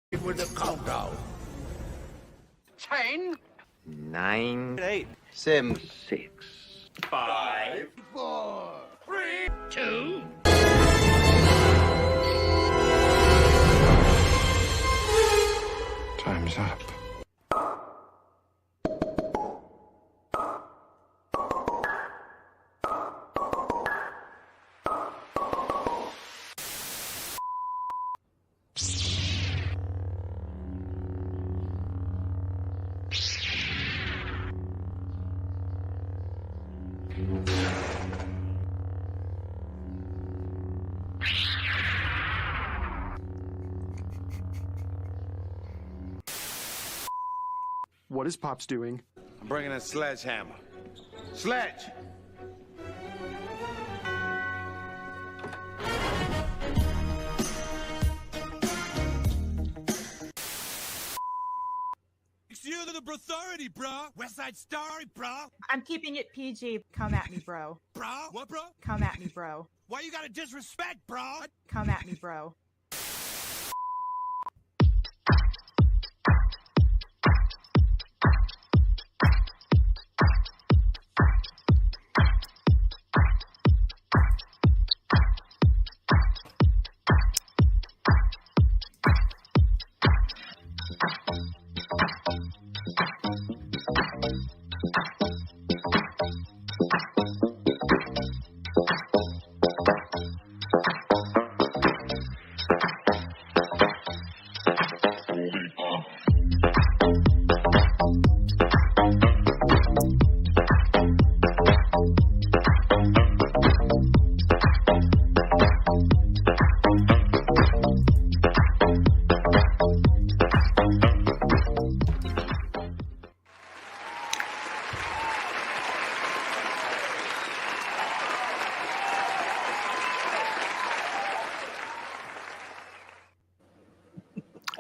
With the countdown. 10, 9, 8, 7, 6, 5, 4, 3, 2. Time's up. What is Pops doing? I'm bringing a sledgehammer. Sledge! You to the authority, bro. West Side Story, bro. I'm keeping it PG. Come at me, bro. Bro? What, bro? Come at me, bro. Why you gotta disrespect, bro? Come at me, bro.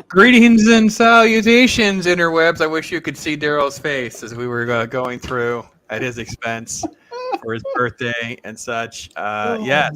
Greetings and salutations, interwebs. I wish you could see Daryl's face as we were going through at his expense for his birthday and such. Yes,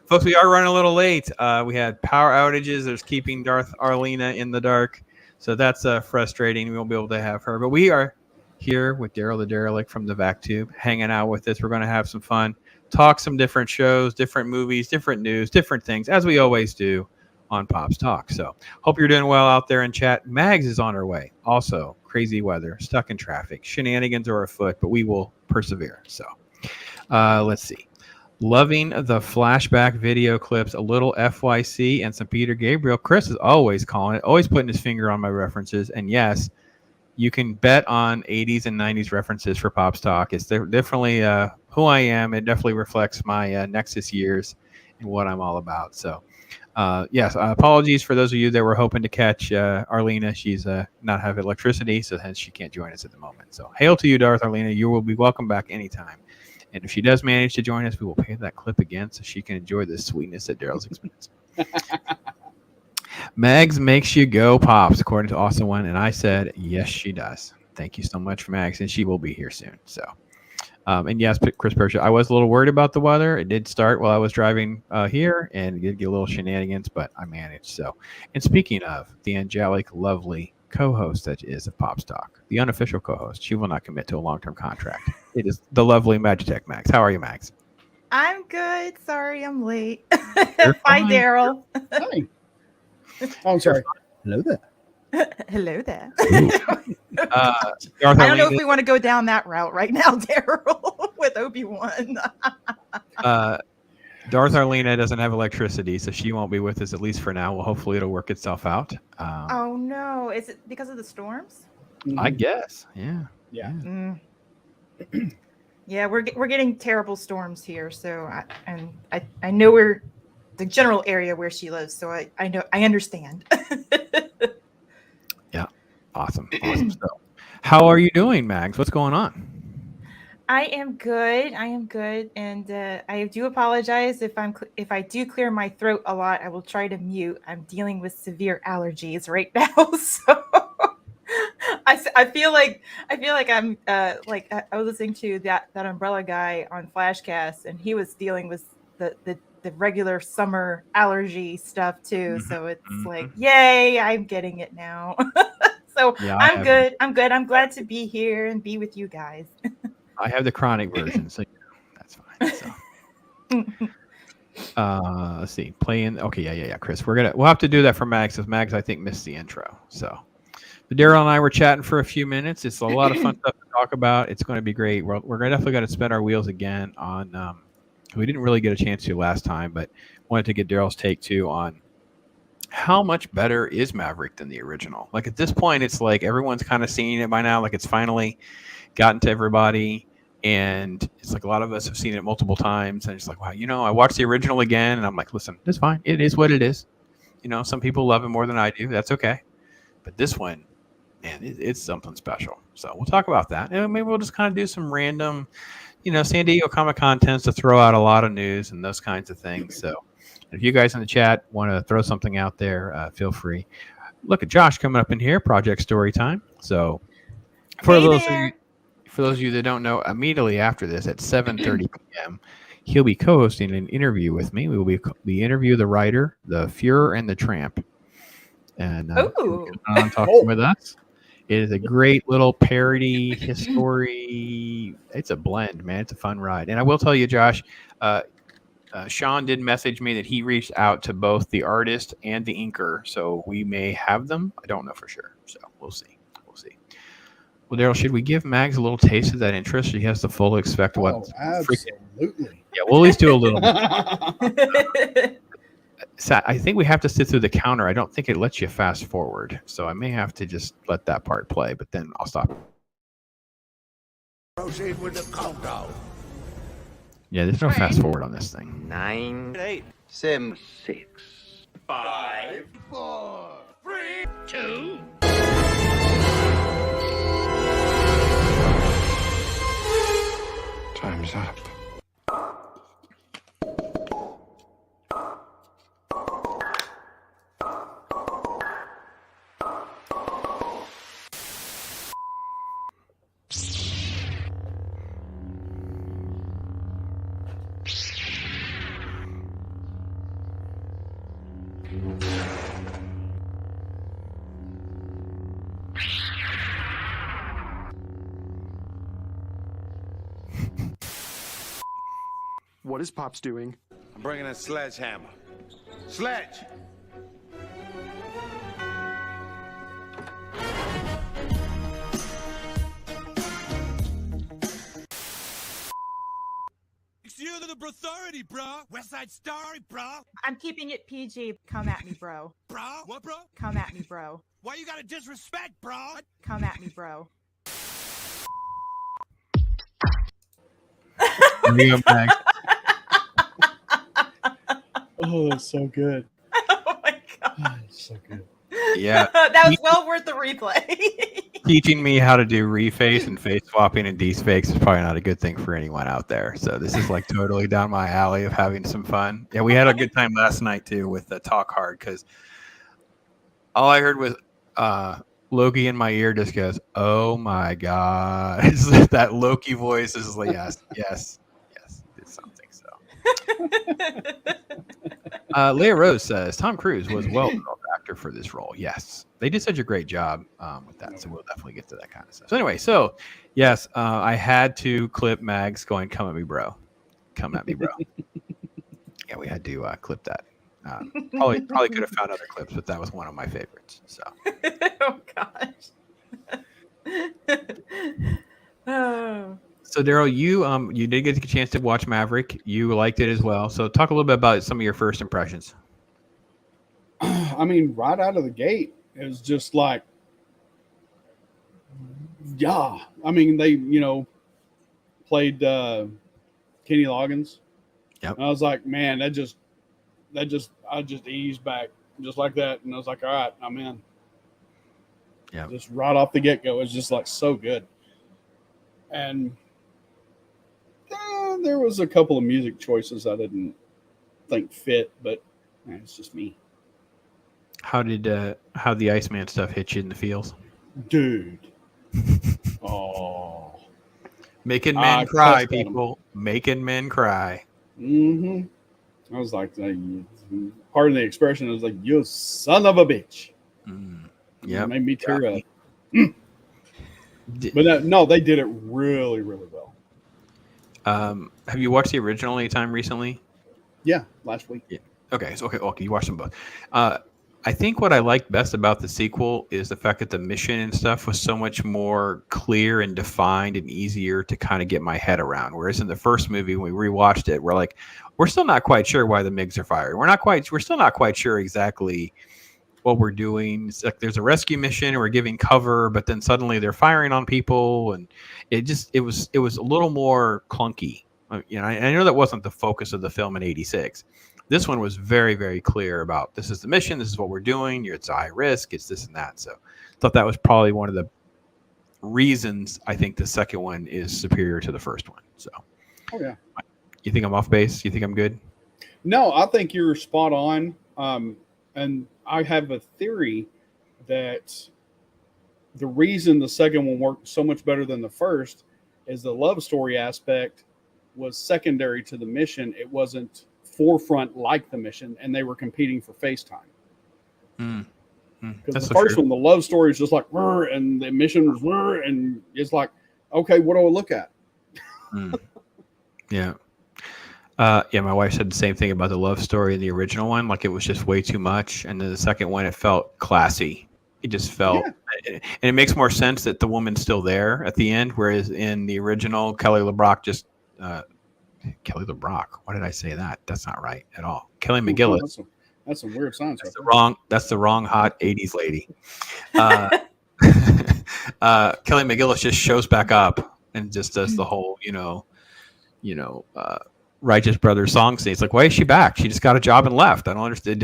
folks, we are running a little late. We had power outages. There's keeping Darth Arlena in the dark. So that's frustrating. We won't be able to have her. But we are here with Daryl the Derelict from the VACTUBE, hanging out with us. We're going to have some fun, talk some different shows, different movies, different news, different things, as we always do on Pops Talk. So hope you're doing well out there in chat. Mags is on her way. Also, crazy weather, stuck in traffic. Shenanigans are afoot, but we will persevere. So let's see. Loving the flashback video clips, a little FYC, and some Peter Gabriel. Chris is always calling it, always putting his finger on my references. And yes, you can bet on 80s and 90s references for Pops Talk. It's definitely who I am. It definitely reflects my Nexus years and what I'm all about. So yes, apologies for those of you that were hoping to catch Arlena. She's not have electricity, so hence she can't join us at the moment. So hail to you, Darth Arlena. You will be welcome back anytime. And if she does manage to join us, we will play that clip again so she can enjoy the sweetness at Daryl's expense. Mags makes you go, Pops, according to Awesome One. And I said, yes, she does. Thank you so much for Mags, and she will be here soon. So, and yes, Chris Persia, I was a little worried about the weather. It did start while I was driving here, and it did get a little shenanigans, but I managed. So, and speaking of the angelic, lovely co-host that is of Pops Talk, the unofficial co-host, she will not commit to a long-term contract. It is the lovely MAGITEK, Mags. How are you, Mags? I'm good. Sorry, I'm late. You're Bye, fine. Daryl. Hi. Oh, I'm sorry. Hello there. Hello there. Darth I don't know Arlena, if we want to go down that route right now, Daryl, with Obi-Wan. Darth Arlena doesn't have electricity, so she won't be with us at least for now. Well, hopefully it'll work itself out. Oh no, is it because of the storms? I guess. Yeah. Yeah. Yeah, we're getting terrible storms here. So I know we're the general area where she lives. So I know I understand. Yeah. Awesome. So, how are you doing, Mags? What's going on? I am good. And I do apologize if I do clear my throat a lot. I will try to mute. I'm dealing with severe allergies right now, so I feel like I'm like I was listening to that Umbrella guy on Flashcast, and he was dealing with the the regular summer allergy stuff too. Mhm, So it's mhm. like, yay, I'm getting it now. So Yeah, I I'm have- good. I'm good. I'm glad to be here and be with you guys. I have the chronic version, so that's fine. So, let's see. Playing. Okay, yeah, Chris. We'll have to do that for Mags, because Mags, I think, missed the intro. So, but Daryl and I were chatting for a few minutes. It's a lot of fun stuff to talk about. It's going to be great. We're definitely going to spin our wheels again on. We didn't really get a chance to last time, but wanted to get Daryl's take too on how much better is Maverick than the original. Like at this point, it's like everyone's kind of seeing it by now. Like it's finally gotten to everybody. And it's like a lot of us have seen it multiple times. And it's like, wow, I watched the original again. And I'm like, listen, it's fine. It is what it is. Some people love it more than I do. That's okay. But this one, man, it's something special. So we'll talk about that. And maybe we'll just kind of do some random, San Diego Comic-Con tends to throw out a lot of news and those kinds of things. So if you guys in the chat want to throw something out there, feel free. Look at Josh coming up in here, Project Story Time. So for those of you that don't know, immediately after this at 7:30 p.m., he'll be co-hosting an interview with me. We will be interview the writer, the Fuhrer, and the Tramp. And talking with us. It is a great little parody history. It's a blend, man. It's a fun ride. And I will tell you, Josh, Sean did message me that he reached out to both the artist and the inker. So we may have them. I don't know for sure. So we'll see. Well, Daryl, should we give Mags a little taste of that interest? She has to fully expect what? Absolutely. Yeah, we'll at least do a little bit. So I think we have to sit through the counter. I don't think it lets you fast forward. So I may have to just let that part play, but then I'll stop. Proceed with the countdown. Yeah, there's no fast forward on this thing. 9, 8, 7, 6, 5, 4, 3, 2. Time's up. What is Pops doing? I'm bringing a sledgehammer. Sledge! You to the authority, bro. West Side Story, bro. I'm keeping it PG. Come at me, bro. Bro? What, bro? Come at me, bro. Why you gotta disrespect, bro? Come at me, bro. Mags. Oh, that's so good. Oh my god. Oh, it's so good. Yeah. That was well worth the replay. Teaching me how to do reface and face swapping and defakes is probably not a good thing for anyone out there. So this is like totally down my alley of having some fun. Yeah, we had a good time last night too with the Talk Hard, because all I heard was Loki in my ear just goes, "Oh my god!" It's like that Loki voice is like, yes, it's something. So, Leah Rose says Tom Cruise was well-developed actor for this role. Yes, they did such a great job with that. So we'll definitely get to that kind of stuff. So anyway, yes, I had to clip Mags going, "Come at me, bro. Come at me, bro." Yeah, we had to clip that. Probably could have found other clips, but that was one of my favorites. So. Oh gosh. Oh. So Daryl, you did get a chance to watch Maverick. You liked it as well. So talk a little bit about some of your first impressions. I mean, right out of the gate, it was just like, yeah. I mean, they, played Kenny Loggins. Yep. And I was like, man, I just eased back just like that. And I was like, all right, I'm in. Yeah. Just right off the get-go, it was just like so good. And there was a couple of music choices I didn't think fit, but it's just me. How did how the Iceman stuff hit you in the feels? Dude. Oh. Making men cry, people. Making men cry. Mm-hmm. I was like, pardon the expression, I was like, you son of a bitch. Yeah, made me tear up. But no, they did it really, really well. Have you watched the original anytime recently? Yeah, last week. Yeah. Okay. So okay. You watched them both. I think what I liked best about the sequel is the fact that the mission and stuff was so much more clear and defined and easier to kind of get my head around. Whereas in the first movie, when we rewatched it, we're still not quite sure why the MiGs are firing. We're still not quite sure exactly what we're doing. It's like there's a rescue mission and we're giving cover, but then suddenly they're firing on people, and it was a little more clunky. I know that wasn't the focus of the film in '86. This one was very, very clear about this is the mission, this is what we're doing. It's a high risk, it's this and that. So I thought that was probably one of the reasons I think the second one is superior to the first one. So, oh yeah, you think I'm off base? You think I'm good? No, I think you're spot on. And I have a theory that the reason the second one worked so much better than the first is the love story aspect was secondary to the mission. It wasn't forefront like the mission, and they were competing for face time. Because the first one, the love story is just like, and the mission was, and it's like, okay, what do I look at? Yeah. My wife said the same thing about the love story in the original one. Like it was just way too much. And then the second one, it felt classy. It just felt, and it makes more sense that the woman's still there at the end. Whereas in the original, Kelly LeBrock Kelly LeBrock. Why did I say that? That's not right at all. Kelly McGillis. That's some weird science. That's the wrong hot 80s lady. Kelly McGillis just shows back up and just does the whole, Righteous Brothers song scene. It's like, why is she back? She just got a job and left. I don't understand.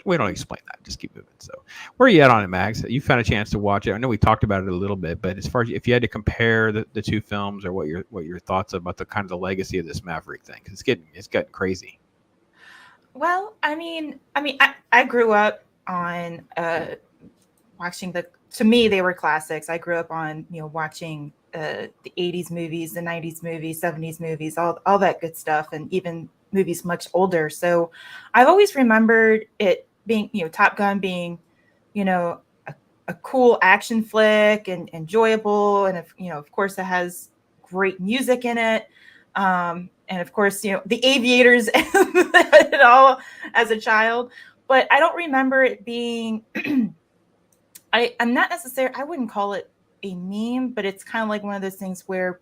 We don't explain that. Just keep moving. So, where are you at on it, Mags? You've had a chance to watch it. I know we talked about it a little bit, but as far as if you had to compare the two films, or what your thoughts about the kind of the legacy of this Maverick thing, because it's getting crazy. Well, I mean, I grew up on watching to me, they were classics. I grew up on, watching the 80s movies, the 90s movies, 70s movies, all that good stuff, and even movies much older. So I've always remembered it being, Top Gun being, a cool action flick and enjoyable. And of course it has great music in it. And of course, the aviators and it all as a child, but I don't remember it being, I'm not necessarily, I wouldn't call it a meme, but it's kind of like one of those things where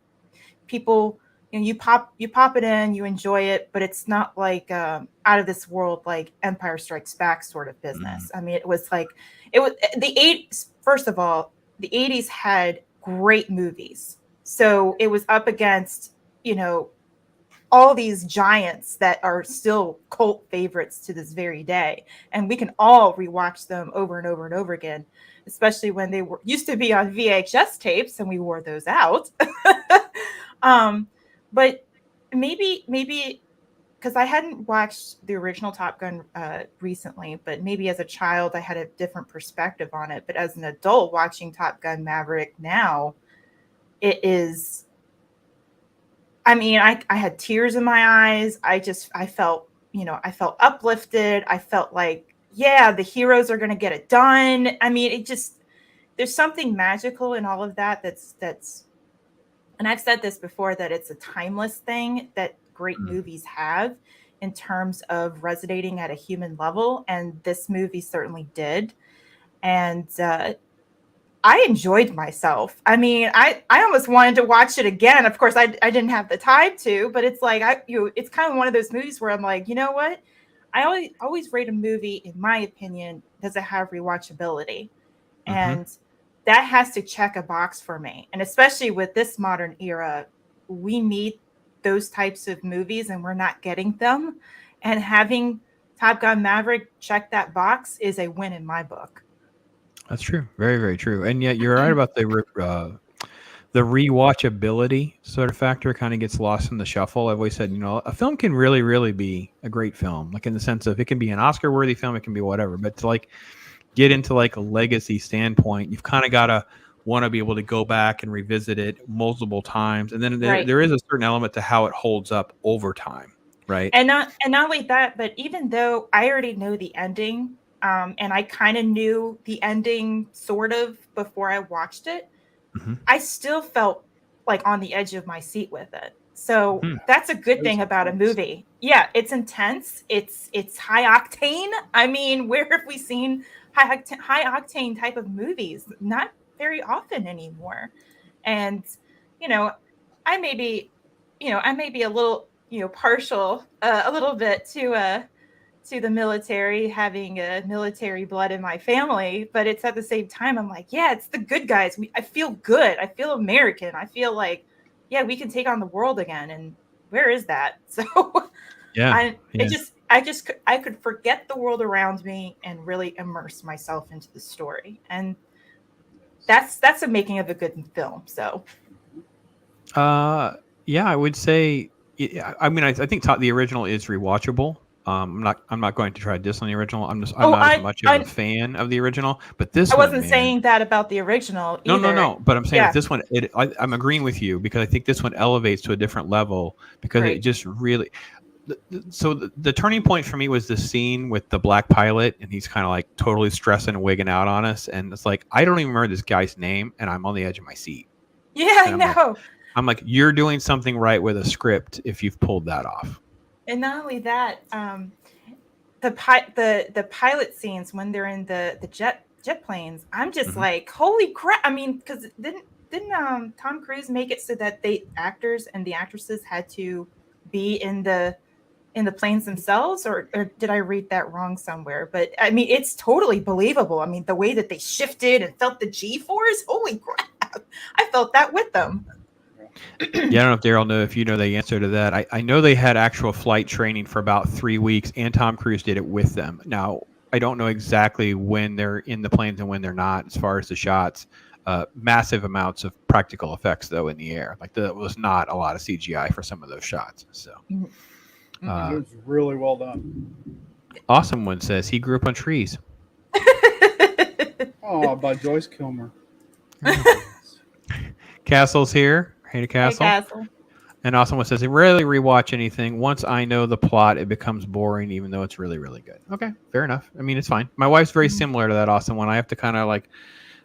people, you pop it in, you enjoy it, but it's not like out of this world, like Empire Strikes Back sort of business. I mean, it was the 80s. First of all, the 80s had great movies. So it was up against, all these giants that are still cult favorites to this very day. And we can all rewatch them over and over and over again, especially when they used to be on VHS tapes and we wore those out. But maybe because I hadn't watched the original Top Gun recently, but maybe as a child I had a different perspective on it. But as an adult watching Top Gun Maverick now, it is, I had tears in my eyes. I felt, I felt uplifted. I felt like, yeah, the heroes are going to get it done. I mean, there's something magical in all of that. That's, and I've said this before, that it's a timeless thing that great movies have in terms of resonating at a human level. And this movie certainly did. And, I enjoyed myself. I mean, I almost wanted to watch it again. Of course, I didn't have the time to, but it's like, it's kind of one of those movies where I'm like, you know what? I always rate a movie, in my opinion, does it have rewatchability? And that has to check a box for me. And especially with this modern era, we need those types of movies and we're not getting them. And having Top Gun Maverick check that box is a win in my book. That's true. Very, very true. And yet you're right about the rewatchability sort of factor kind of gets lost in the shuffle. I've always said, a film can really, really be a great film, like in the sense of it can be an Oscar-worthy film, it can be whatever. But to get into a legacy standpoint, you've kind of got to want to be able to go back and revisit it multiple times. And then there is a certain element to how it holds up over time, Right. And not only that, but even though I already know the ending, and I kind of knew the ending sort of before I watched it, I still felt like on the edge of my seat with it. So that's a good thing about a movie. Yeah, it's intense. It's high octane. I mean, where have we seen high octane type of movies? Not very often anymore. And you know, I may be a little partial a little bit to the military, having military blood in my family, but it's at the same time I'm like, yeah, it's the good guys. I feel good. I feel American. I feel like, yeah, we can take on the world again. And where is that? So I could forget the world around me and really immerse myself into the story. And that's the making of a good film. So yeah, I would say, I mean, I think the original is rewatchable. I'm not going to try to diss on the original. I'm not as much of a fan of the original, but this I one, wasn't saying that about the original either. No. But I'm saying with this one, I'm agreeing with you because I think this one elevates to a different level because it just really. So the turning point for me was the scene with the black pilot, and he's kind of like totally stressing and wigging out on us, and it's like I don't even remember this guy's name, and I'm on the edge of my seat. Yeah, I know. I'm like, you're doing something right with a script if you've pulled that off. And not only that, the pilot scenes when they're in the jet planes, I'm just like, holy crap! I mean, because didn't Tom Cruise make it so that the actors and the actresses had to be in the planes themselves, or did I read that wrong somewhere? But I mean, it's totally believable. I mean, the way that they shifted and felt the G-force, holy crap! I felt that with them. Yeah, I don't know if Daryl know if you know the answer to that. I know they had actual flight training for about 3 weeks, and Tom Cruise did it with them. Now, I don't know exactly when they're in the planes and when they're not, as far as the shots. Massive amounts of practical effects, though, in the air. Like there was not a lot of CGI for some of those shots. So it was really well done. Awesome One says he grew up on trees. Oh, by Joyce Kilmer. Castle's here. Hey to Castle. Hey, Castle. And Awesome One says, I rarely rewatch anything. Once I know the plot, it becomes boring, even though it's really, really good. Okay, fair enough. I mean, it's fine. My wife's very similar to that Awesome One. I have to kind of like,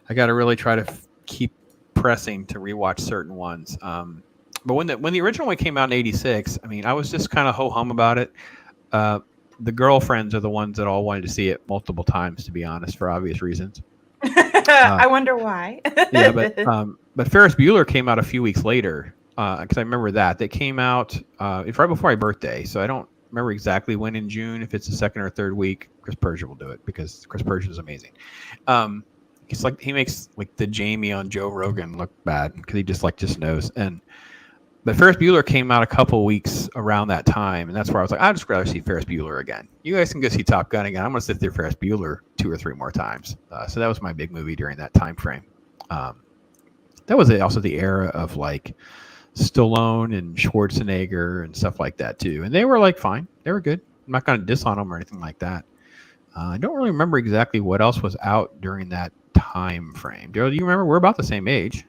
I got to really try to keep pressing to rewatch certain ones. But when the original one came out in '86, I mean, I was just kind of ho-hum about it. The girlfriends are the ones that all wanted to see it multiple times, to be honest, for obvious reasons. I wonder why. Yeah, but Ferris Bueller came out a few weeks later because I remember that. They came out it's right before my birthday, so I don't remember exactly when in June. If it's the second or third week, Chris Persia will do it because Chris Persia is amazing. He's like he makes like the Jamie on Joe Rogan look bad because he just knows. But Ferris Bueller came out a couple weeks around that time, and that's where I was like, I'd just rather see Ferris Bueller again. You guys can go see Top Gun again. I'm going to sit through Ferris Bueller 2 or 3 more times. So that was my big movie during that time frame. That was also the era of like Stallone and Schwarzenegger and stuff like that too. And they were like fine. They were good. I'm not going to diss on them or anything like that. I don't really remember exactly what else was out during that time frame. Daryl, do you remember? We're about the same age.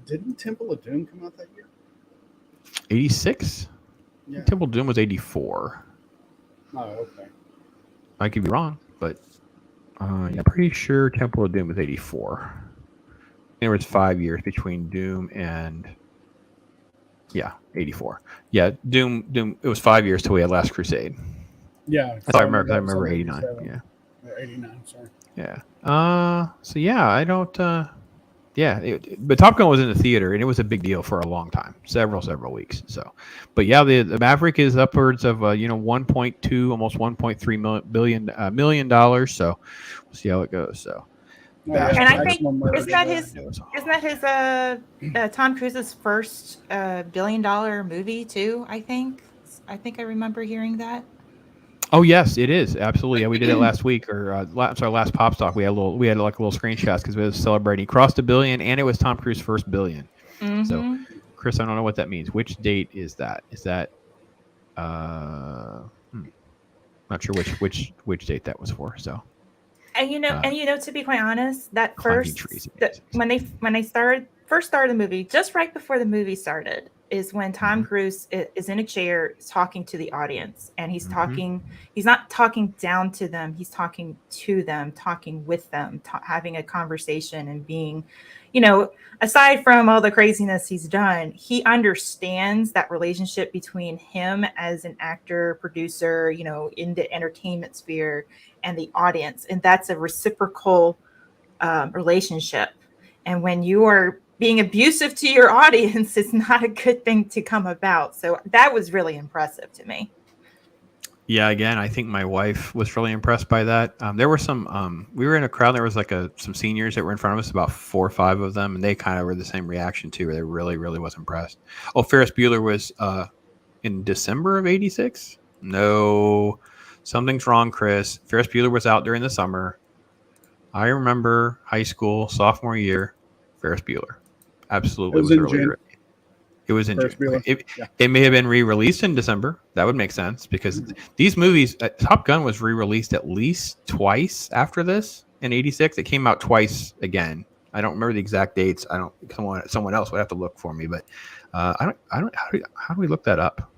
Didn't Temple of Doom come out that year? 86? Yeah. Temple of Doom was 84. Oh, okay. I could be wrong, but I'm pretty sure Temple of Doom was 84. There was 5 years between Doom and 84. Yeah, Doom. It was 5 years till we had Last Crusade. Yeah, that's all I remember. I remember 89. Yeah, 89. Sorry. Yeah. So yeah, I don't. But Top Gun was in the theater, and it was a big deal for a long time, several weeks. So, but yeah, the Maverick is upwards of 1.2, almost 1.3 million dollars. So, we'll see how it goes. So, and I think isn't that his Tom Cruise's first $1 billion movie too? I think I remember hearing that. Oh yes, it is absolutely. Yeah, we did it last week, or last Pop Stock. We had like a little screenshots because we were celebrating. He crossed $1 billion, and it was Tom Cruise's first $1 billion. Mm-hmm. So, Chris, I don't know what that means. Which date is that? Is that? Not sure which date that was for. So, and to be quite honest, that first when they first started the movie, just right before the movie started, is when Tom Cruise is in a chair talking to the audience, and he's not talking down to them, he's talking to them, talking with them, having a conversation and being, aside from all the craziness he's done, he understands that relationship between him as an actor, producer, in the entertainment sphere and the audience. And that's a reciprocal relationship. And when you are being abusive to your audience, it's not a good thing to come about. So that was really impressive to me. Yeah, again, I think my wife was really impressed by that. There were some, we were in a crowd, there was like some seniors that were in front of us, about 4 or 5 of them, and they kind of were the same reaction too, where they really, really was impressed. Oh, Ferris Bueller was in December of 86? No, something's wrong, Chris. Ferris Bueller was out during the summer. I remember high school, sophomore year, Ferris Bueller. Absolutely. It was in June. It may have been re-released in December. That would make sense because these movies, Top Gun was re-released at least twice after this in 86. It came out twice again. I don't remember the exact dates. Someone else would have to look for me, but I don't. How do we look that up?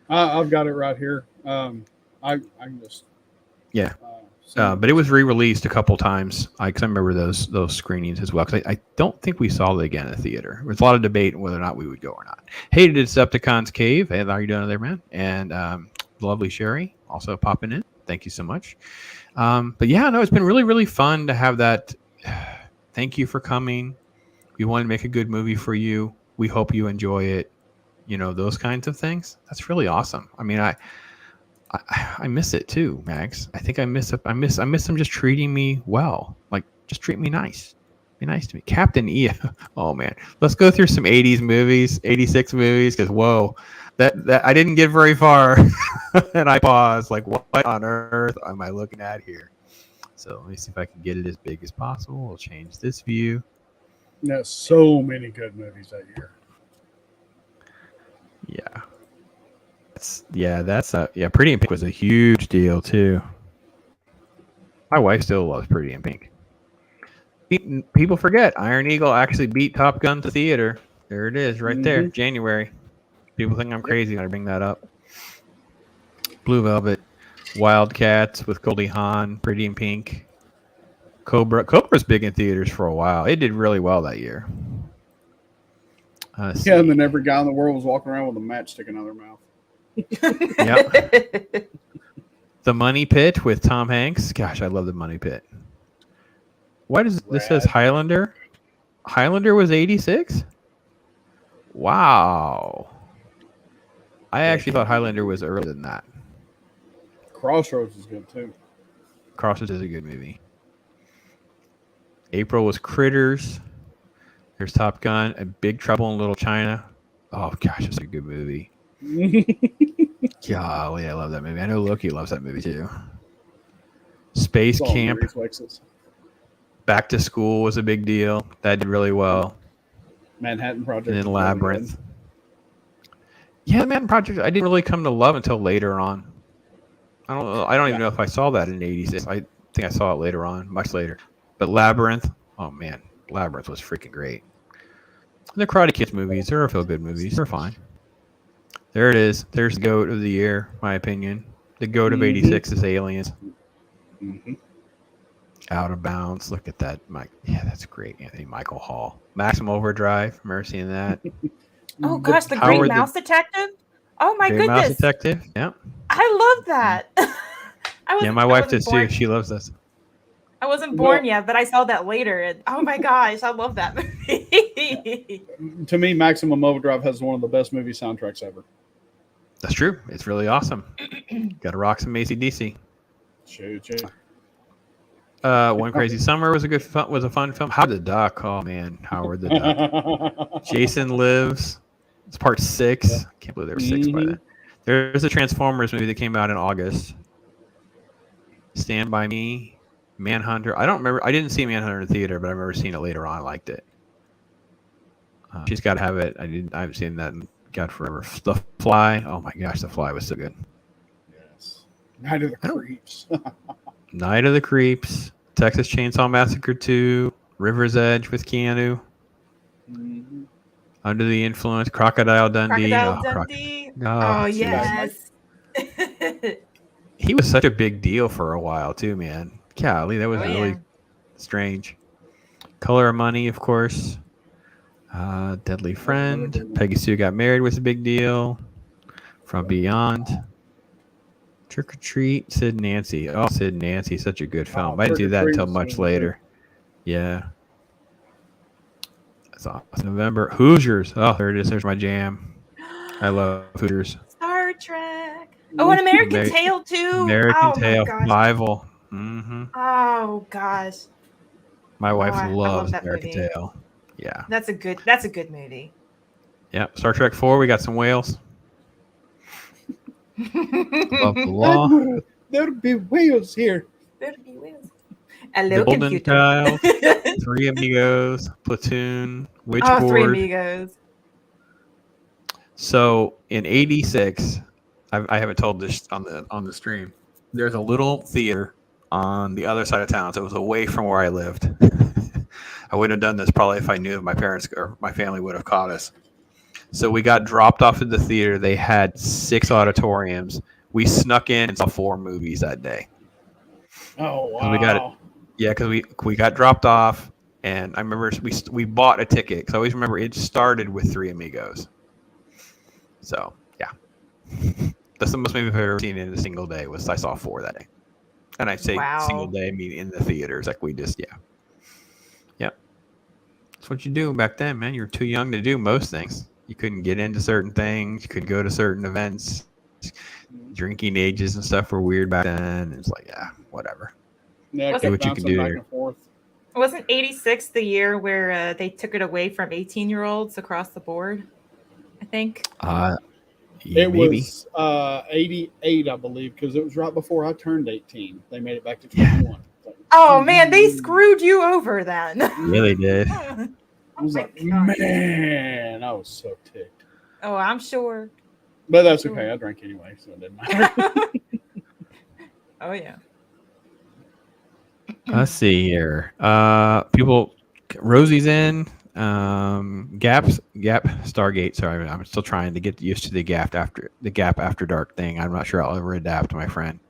I've got it right here. I can just. Yeah. But it was re-released a couple times. I remember those screenings as well. Because I don't think we saw it again in the theater. There was a lot of debate on whether or not we would go or not. Hated Decepticons Cave. Hey, how are you doing there, man? And the lovely Sherry also popping in. Thank you so much. But yeah, no, it's been really, really fun to have that. Thank you for coming. We want to make a good movie for you. We hope you enjoy it. Those kinds of things. That's really awesome. I mean, I miss it too, Mags. I think I miss them just treating me well. Like, just treat me nice. Be nice to me. Captain EO. Oh man. Let's go through some 80s movies, 86 movies, because whoa, that I didn't get very far. And I paused, like, what on earth am I looking at here? So let me see if I can get it as big as possible. We'll change this view. There's so many good movies that year. Yeah. Pretty in Pink was a huge deal too. My wife still loves Pretty in Pink. People forget Iron Eagle actually beat Top Gun to theater. There it is, right there, January. People think I'm crazy when I bring that up. Blue Velvet, Wildcats with Goldie Hawn, Pretty in Pink, Cobra's big in theaters for a while. It did really well that year. And then every guy in the world was walking around with a matchstick in their mouth. Yep. The Money Pit with Tom Hanks. Gosh, I love The Money Pit. Why does this says Highlander? Highlander was 86? Wow. I actually thought Highlander was earlier than that. Crossroads is good too. Crossroads is a good movie. April was Critters. There's Top Gun, A Big Trouble in Little China. Oh gosh, it's a good movie. Golly, I love that movie. I know Loki loves that movie too. Space Camp. Back to School was a big deal. That did really well. Manhattan Project. And then Labyrinth. Yeah, the Manhattan Project I didn't really come to love until later on. I don't even know if I saw that in '86. I think I saw it later on, much later. But Labyrinth, oh man, Labyrinth was freaking great. And the Karate Kids movies, they're feel-good movies. They're fine. There it is. There's the GOAT of the year, my opinion. The GOAT of 86 is Aliens. Out of Bounds. Look at that. Yeah, that's great. Anthony Michael Hall. Maximum Overdrive. Remember seeing that? Oh, gosh. The Green Mouse Detective? Oh, my goodness. Mouse Detective. Yeah. I love that. My wife does too. She loves this. I wasn't born yet, but I saw that later. And oh, my gosh. I love that movie. To me, Maximum Overdrive has one of the best movie soundtracks ever. That's true. It's really awesome. Got to rock some AC/DC. Shoot. One Crazy Summer was a fun film. Howard the Duck. Oh man, Howard the Duck. Jason Lives. It's part 6. I can't believe there were 6 by then. There's a Transformers movie that came out in August. Stand By Me. Manhunter. I don't remember. I didn't see Manhunter in the theater, but I remember seeing it later on. I liked it. She's got to have it. I haven't seen that in God forever. The Fly. Oh my gosh, The Fly was so good. Yes. Night of the Creeps. Night of the Creeps. Texas Chainsaw Massacre 2. River's Edge with Keanu. Under the Influence, Crocodile Dundee. Crocodile Oh, Dundee. Oh, Oh, jeez. yes. He was such a big deal for a while too, man. Golly, that was Oh, really yeah. strange. Color of Money, of course. Deadly Friend. Peggy Sue Got Married was a big deal. From Beyond. Trick or Treat. Sid and Nancy. Oh, Sid and Nancy, such a good film. I didn't see that until much later. Yeah. That's awesome. November. Hoosiers. Oh, there it is. There's my jam. I love Hoosiers. Star Trek. Oh, an American Tail too. American Tail. My gosh. Survival. Mm-hmm. Oh gosh. My wife I love loves that American movie. Tail. Yeah. That's a good movie. Yeah. Star Trek 4, we got some whales. Above the Law. There'll be whales here. There'd be whales. Hello, The Golden computer. Child. Three Amigos. Platoon. Three Witchboard. Amigos. So in '86, I haven't told this on the stream. There's a little theater on the other side of town, so it was away from where I lived. I wouldn't have done this probably if I knew my parents or my family would have caught us. So we got dropped off at the theater. They had 6 auditoriums. We snuck in and saw 4 movies that day. Oh wow! And we got it. Yeah, because we got dropped off, and I remember we bought a ticket. Because I always remember it started with Three Amigos. So yeah, that's the most movie I've ever seen in a single day. I saw 4 that day, and I say single day, I mean in the theaters. Like we just yep. That's what you do back then, man. You were too young to do most things. You couldn't get into certain things. You could go to certain events. Drinking ages and stuff were weird back then. It's like whatever. Yeah, Do what you can do. back and forth. Wasn't 86 the year where they took it away from 18-year-olds across the board? I think. It maybe. was 88, I believe, because it was right before I turned 18. They made it back to 21. Oh man, they screwed you over then. Yeah, they did. I was like, man, I was so ticked. Oh, I'm sure. But that's okay. I drank anyway, so it didn't matter. Oh yeah. Let's see here. Rosie's in. Gap Stargate. Sorry, I'm still trying to get used to the Gap After Dark thing. I'm not sure I'll ever adapt, my friend.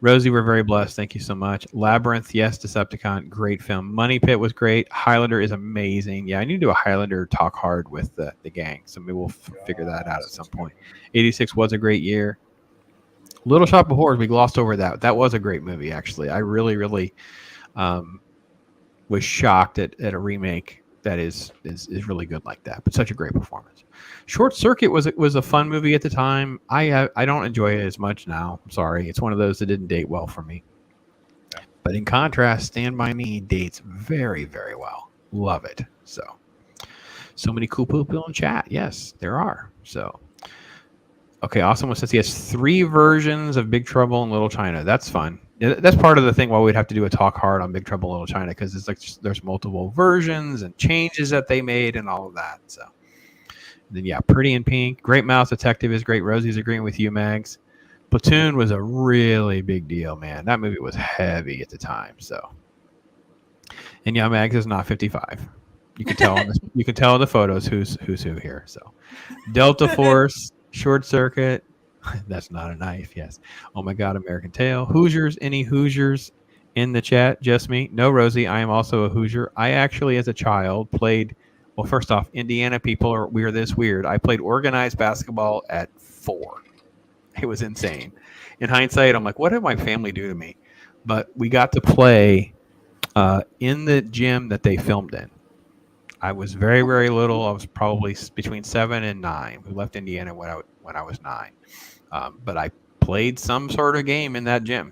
Rosie, we're very blessed. Thank you so much. Labyrinth, yes. Decepticon, great film. Money Pit was great. Highlander is amazing. Yeah, I need to do a Highlander talk hard with the gang. So maybe we'll figure that out at some point. 86 was a great year. Little Shop of Horrors, we glossed over that. That was a great movie, actually. I really, really was shocked at a remake that is really good like that. But such a great performance. Short Circuit was a fun movie at the time. I don't enjoy it as much now. I'm sorry. It's one of those that didn't date well for me. But in contrast, Stand By Me dates very, very well. Love it. So many cool people in chat. Yes, there are. So, okay, Awesome says he has 3 versions of Big Trouble in Little China. That's fun. That's part of the thing why we'd have to do a talk hard on Big Trouble in Little China, because it's like there's multiple versions and changes that they made and all of that. So. Then Pretty in Pink, Great Mouse Detective is great. Rosie's agreeing with you, Mags. Platoon was a really big deal, man. That movie was heavy at the time. So, and Mags is not 55. You can tell. You can tell in the photos who's who here. So, Delta Force, Short Circuit. That's not a knife. Yes. Oh my God, American Tail. Hoosiers. Any Hoosiers in the chat? Just me. No, Rosie. I am also a Hoosier. I actually, as a child, played. Well, first off, Indiana people we're this weird. I played organized basketball at 4. It was insane. In hindsight, I'm like, what did my family do to me? But we got to play in the gym that they filmed in. I was very, very little. I was probably between 7 and 9. We left Indiana when I was 9. But I played some sort of game in that gym.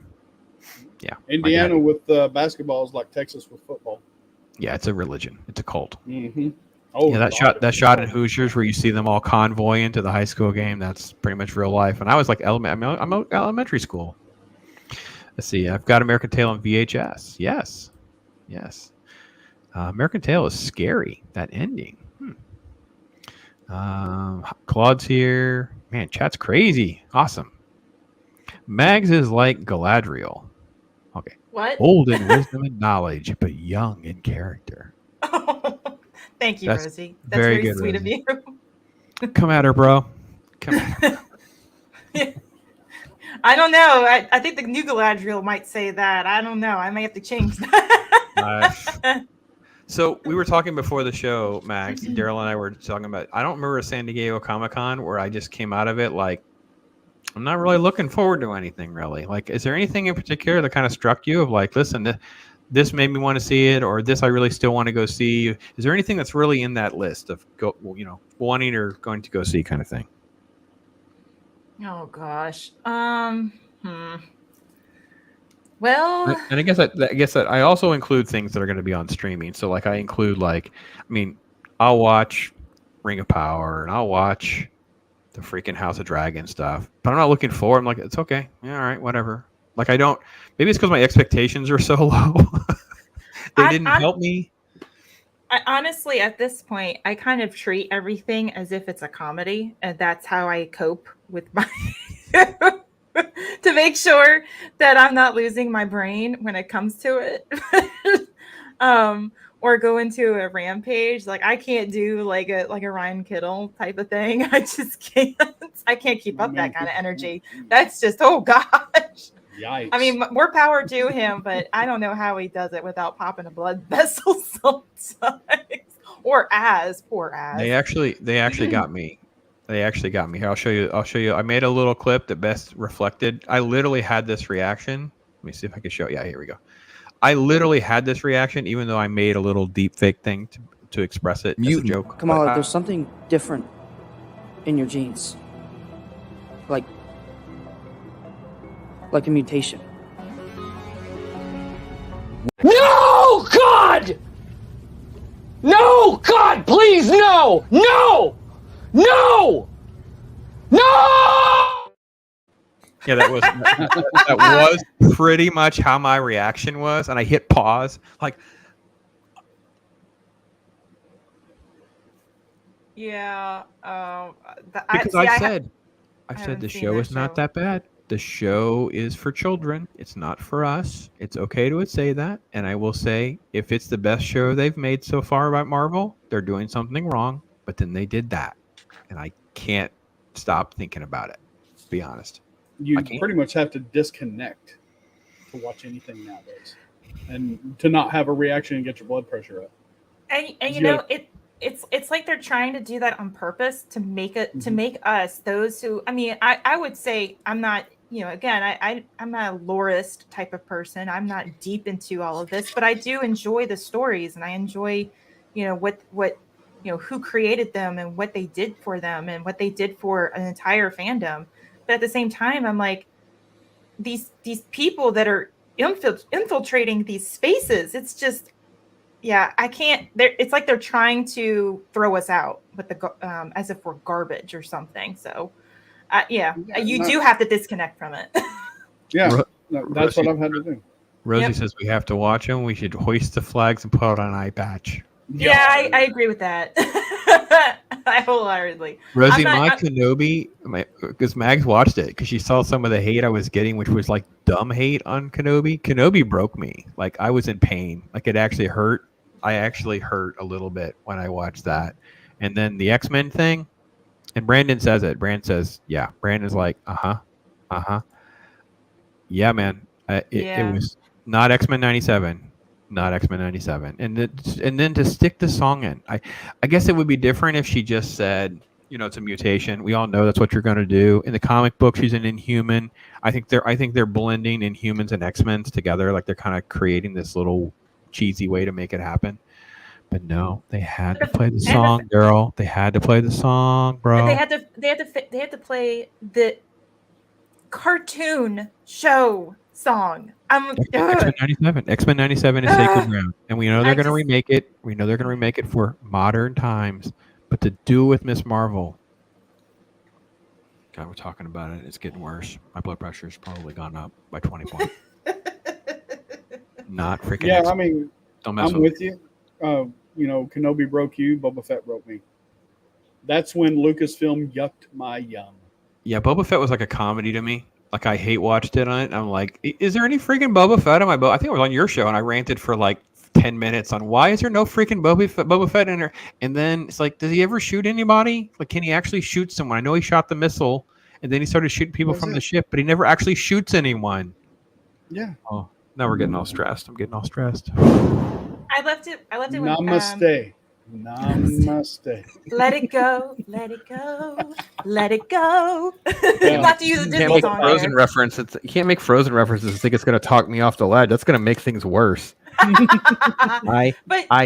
Yeah. Indiana with basketball is like Texas with football. Yeah, it's a religion. It's a cult. Mm-hmm. Oh, yeah, that shot in Hoosiers where you see them all convoying to the high school game. That's pretty much real life. And I was like I'm elementary school. Let's see. I've got American Tail on VHS. Yes. American Tail is scary. That ending. Claude's here. Man, chat's crazy. Awesome. Mags is like Galadriel. Okay. What? Old in wisdom and knowledge, but young in character. Thank you, That's Rosie. That's very very good, sweet Rosie. of you. Come at her, bro. Come at her. I don't know. I think the new Galadriel might say that. I don't know. I may have to change that. So we were talking before the show, Max. Daryl and I were talking about. I don't remember a San Diego Comic-Con where I just came out of it like, I'm not really looking forward to anything really. Like, is there anything in particular that kind of struck you of like, listen, this made me want to see it, or this I really still want to go see? Is there anything that's really in that list of wanting or going to go see kind of thing? Oh gosh. Well, and I guess that I also include things that are going to be on streaming. So like I include I'll watch Ring of Power and I'll watch the freaking House of Dragon stuff, but I'm not looking forward. I'm like, it's okay. Yeah, all right, whatever. Like I don't. Maybe it's because my expectations are so low. They didn't help me. I honestly, at this point, I kind of treat everything as if it's a comedy, and that's how I cope with my to make sure that I'm not losing my brain when it comes to it. Or go into a rampage. Like I can't do like a Ryan Kittle type of thing. I just can't. I can't keep up that kind of energy. That's just, oh gosh. Yikes. I mean, more power to him, but I don't know how he does it without popping a blood vessel sometimes. Or poor Az. They actually got me. They actually got me. Here, I'll show you. I made a little clip that best reflected. I literally had this reaction. Let me see if I can show it. Yeah, here we go. I literally had this reaction, even though I made a little deep fake thing to express it as a joke. Kamala, there's something different in your genes. Like a mutation. No, God! No, God, please, no! No! No! No! Yeah, that was pretty much how my reaction was, and I hit pause, like. Yeah. Because I said the show is not that bad. The show is for children. It's not for us. It's okay to say that. And I will say, if it's the best show they've made so far about Marvel, they're doing something wrong. But then they did that. And I can't stop thinking about it, to be honest. You pretty much have to disconnect to watch anything nowadays. And to not have a reaction and get your blood pressure up. And you know, it's like they're trying to do that on purpose to make it to make us those who, I mean, I would say I'm not, again, I'm not a lorist type of person. I'm not deep into all of this, but I do enjoy the stories and I enjoy, what who created them and what they did for them and what they did for an entire fandom. But at the same time, I'm like, these people that are infiltrating these spaces, it's just, yeah, I can't. It's like they're trying to throw us out with the as if we're garbage or something. So, you do have to disconnect from it. Yeah, that's what I've had to do. Rosie says we have to watch them. We should hoist the flags and put on an eye patch. Yeah, I agree with that. I wholeheartedly. Rosie, Kenobi, because Mags watched it because she saw some of the hate I was getting, which was like dumb hate on Kenobi. Kenobi broke me. Like I was in pain. Like it actually hurt. I actually hurt a little bit when I watched that. And then the X-Men thing, and Brandon says it. Brandon says, yeah. Brandon's like, yeah, man. It was not X-Men 97. Not X-Men 97. And then to stick the song in. I guess it would be different if she just said, it's a mutation. We all know that's what you're going to do. In the comic book, she's an Inhuman. I think they're blending Inhumans and X-Men together. Like they're kind of creating this little cheesy way to make it happen. But no, they had to play the song, girl. They had to play the song, bro. They had to play the cartoon show song. X-Men 97 is sacred ground, and we know they're going to remake it. We know they're going to remake it for modern times, but to do with Miss Marvel, God, we're talking about it. It's getting worse. My blood pressure's probably gone up by 20 points. Not freaking. Yeah, X-Men. I mean, I'm with you. Kenobi broke you. Boba Fett broke me. That's when Lucasfilm yucked my yum. Yeah, Boba Fett was like a comedy to me. Like I hate watched it on it. I'm like, is there any freaking Boba Fett on my boat? I think it was on your show, and I ranted for like 10 minutes on why is there no freaking Boba Fett in there? And then it's like, does he ever shoot anybody? Like, can he actually shoot someone? I know he shot the missile, and then he started shooting people from the ship, but he never actually shoots anyone. Yeah. Oh, now we're getting all stressed. I'm getting all stressed. I left it with Namaste. Namaste. Let it go, let it go, let it go. Yeah. You have to use a You Disney can't make song Frozen there. reference. You can't make Frozen references and think it's going to talk me off the ledge. That's going to make things worse. I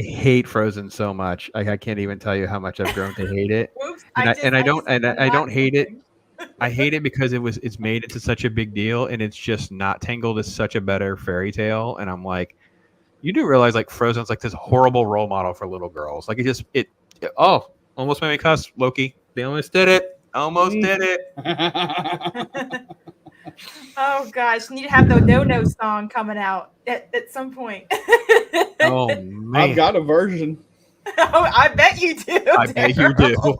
hate Frozen so much. I can't even tell you how much I've grown to hate it. Whoops, I don't hate it. something. I hate it because it's made into such a big deal, and it's just not Tangled is such a better fairy tale. And I'm like, you do realize like Frozen's like this horrible role model for little girls. Like it almost made me cuss, Loki. They almost did it. Almost did it. Oh gosh, need to have the no song coming out at some point. Oh man, I've got a version. Oh, I bet you do. I bet you do.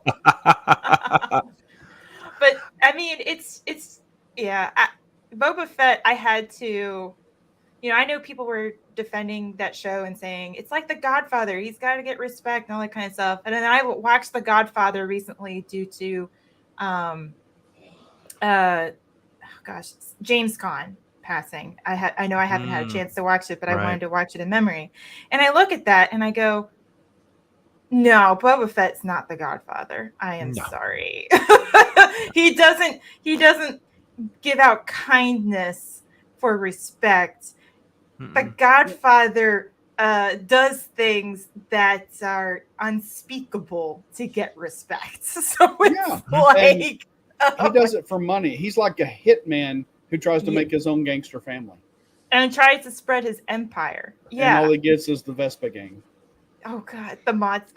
But I mean, it's Boba Fett. I had to, I know people were defending that show and saying it's like The Godfather. He's got to get respect and all that kind of stuff. And then I watched The Godfather recently due to, James Caan passing. I know I haven't had a chance to watch it, but I wanted to watch it in memory. And I look at that and I go, no, Boba Fett's not The Godfather. I am sorry. He doesn't give out kindness for respect. The Godfather does things that are unspeakable to get respect. So it's like he does it for money. He's like a hitman who tries to make his own gangster family and tries to spread his empire. Yeah, and all he gets is the Vespa gang. Oh God, the mods.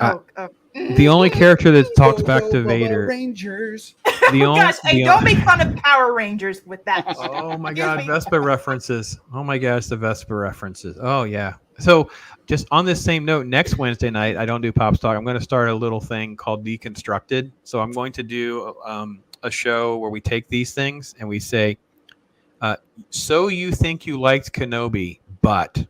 The only character that talks back to Vader. Rangers. Don't make fun of Power Rangers with that. Oh my God, Vespa references. Oh my gosh, the Vespa references. Oh yeah. So just on this same note, next Wednesday night, I don't do Pops Talk. I'm going to start a little thing called Deconstructed. So I'm going to do a show where we take these things and we say, so you think you liked Kenobi, but...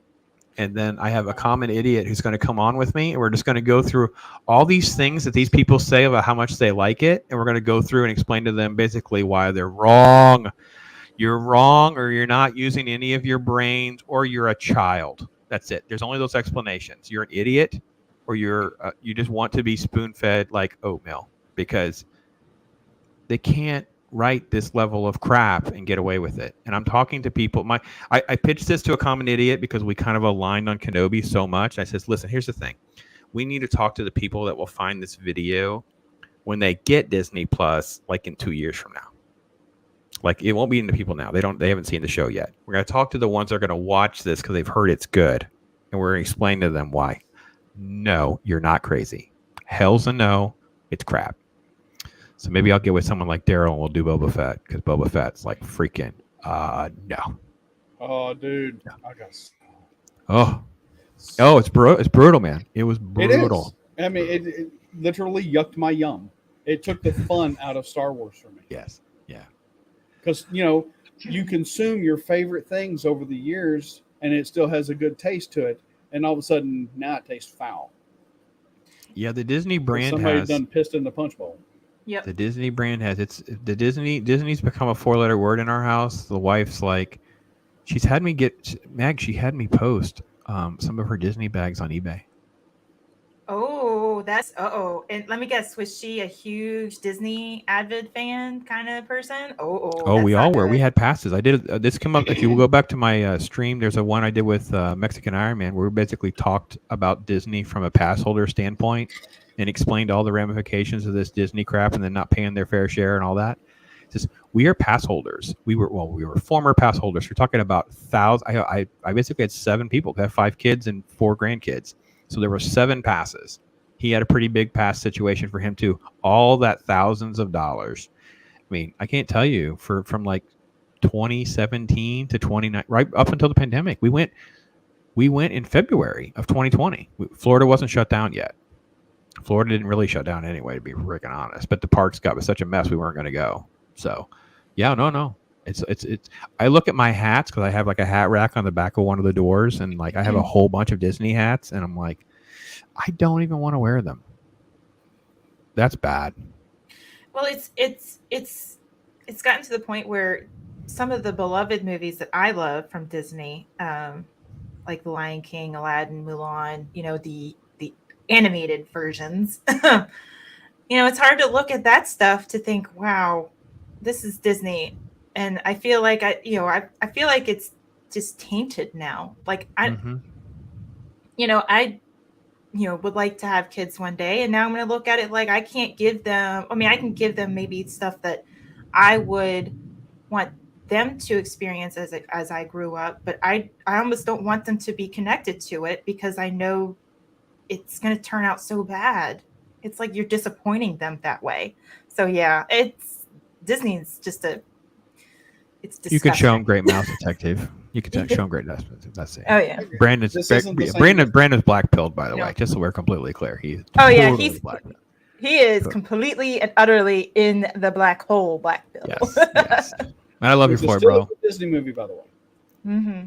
And then I have a common idiot who's going to come on with me, and we're just going to go through all these things that these people say about how much they like it, and we're going to go through and explain to them basically why they're wrong. You're wrong, or you're not using any of your brains, or you're a child. That's it. There's only those explanations. You're an idiot, or you just want to be spoon-fed like oatmeal, because they can't write this level of crap and get away with it. And I'm talking to people. I pitched this to a common idiot because we kind of aligned on Kenobi so much. I says, listen, here's the thing. We need to talk to the people that will find this video when they get Disney Plus, like in 2 years from now. Like it won't be in the people now. They haven't seen the show yet. We're going to talk to the ones that are going to watch this because they've heard it's good. And we're going to explain to them why. No, you're not crazy. Hell's a no. It's crap. So maybe I'll get with someone like Daryl and we'll do Boba Fett because Boba Fett's like freaking no. Oh, dude, I got. It's brutal, man. It was brutal. It is. I mean, it literally yucked my yum. It took the fun out of Star Wars for me. Yes, yeah. Because you consume your favorite things over the years, and it still has a good taste to it, and all of a sudden now it tastes foul. Yeah, the Disney brand somebody done pissed in the punch bowl. Yep. The Disney brand has Disney's become a 4-letter word in our house. The wife's like, she had me post some of her Disney bags on eBay. Oh, and let me guess, was she a huge Disney avid fan kind of person? Oh, we all were. We had passes. I did this come up. If you will go back to my stream, there's a one I did with Mexican Iron Man where we basically talked about Disney from a pass holder standpoint and explained all the ramifications of this Disney crap and then not paying their fair share and all that. It's just, we are pass holders. We were former pass holders. We're talking about thousands. I basically had 7 people who have 5 kids and 4 grandkids. So there were 7 passes. He had a pretty big pass situation for him too. All that thousands of dollars. I mean, I can't tell you from like 2017 to 29, right up until the pandemic. We went in February of 2020. Florida wasn't shut down yet. Florida didn't really shut down anyway, to be freaking honest. But the parks got with such a mess, we weren't going to go. So, yeah, no. It's. I look at my hats because I have like a hat rack on the back of one of the doors, and like I have a whole bunch of Disney hats, and I'm like, I don't even want to wear them. That's bad. Well, it's gotten to the point where some of the beloved movies that I love from Disney, like The Lion King, Aladdin, Mulan, the animated versions. It's hard to look at that stuff to think, wow, this is Disney. And I feel like I feel like it's just tainted now. Like I would like to have kids one day, and now I'm going to look at it like I can't give them. I mean, I can give them maybe stuff that I would want them to experience as I grew up, but I almost don't want them to be connected to it because I know it's going to turn out so bad. It's like you're disappointing them that way. So yeah, Disney's just it's disgusting. You could show them Great Mouse Detective. You could show them Great Mouse Detective. That's it. Oh yeah. Brandon's black pilled, by the way, just so we're completely clear. He's he's black-pilled. He is completely and utterly in the black hole, black pill. Yes. And I love you for it, bro. A Disney movie, by the way. Mm-hmm.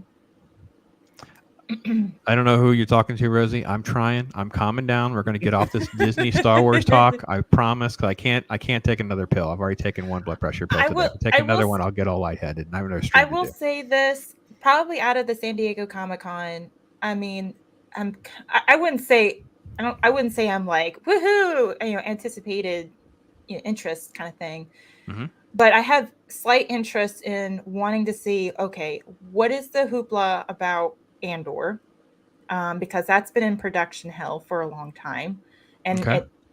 I don't know who you're talking to, Rosie. I'm trying. I'm calming down. We're going to get off this Disney Star Wars talk. I promise. Because I can't take another pill. I've already taken one blood pressure pill today. If I take another one, I'll get all lightheaded. And I have another stream I will say this, probably out of the San Diego Comic-Con. I mean, I wouldn't say I'm like woohoo, anticipated, interest kind of thing. Mm-hmm. But I have slight interest in wanting to see, okay, what is the hoopla about Andor, because that's been in production hell for a long time, and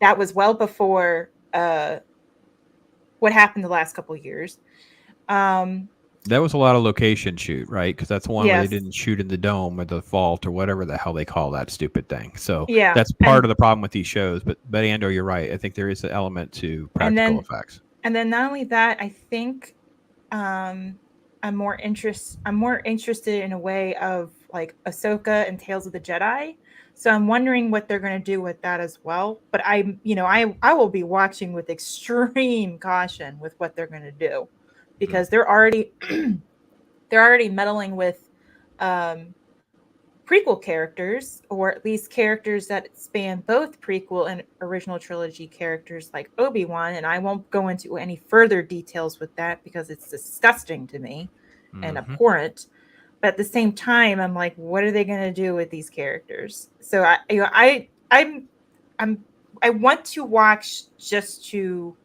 that was well before what happened the last couple of years. That was a lot of location shoot, right? Because that's one where they didn't shoot in the dome or the vault or whatever the hell they call that stupid thing. So that's part of the problem with these shows. But Andor, you're right. I think there is an element to practical effects. And then not only that, I think I'm more interested in a way of like Ahsoka and Tales of the Jedi. So I'm wondering what they're going to do with that as well. But I will be watching with extreme caution with what they're going to do, because they're already meddling with prequel characters, or at least characters that span both prequel and original trilogy characters like Obi-Wan. And I won't go into any further details with that because it's disgusting to me and abhorrent. But at the same time, I'm like, what are they going to do with these characters? So I want to watch just to.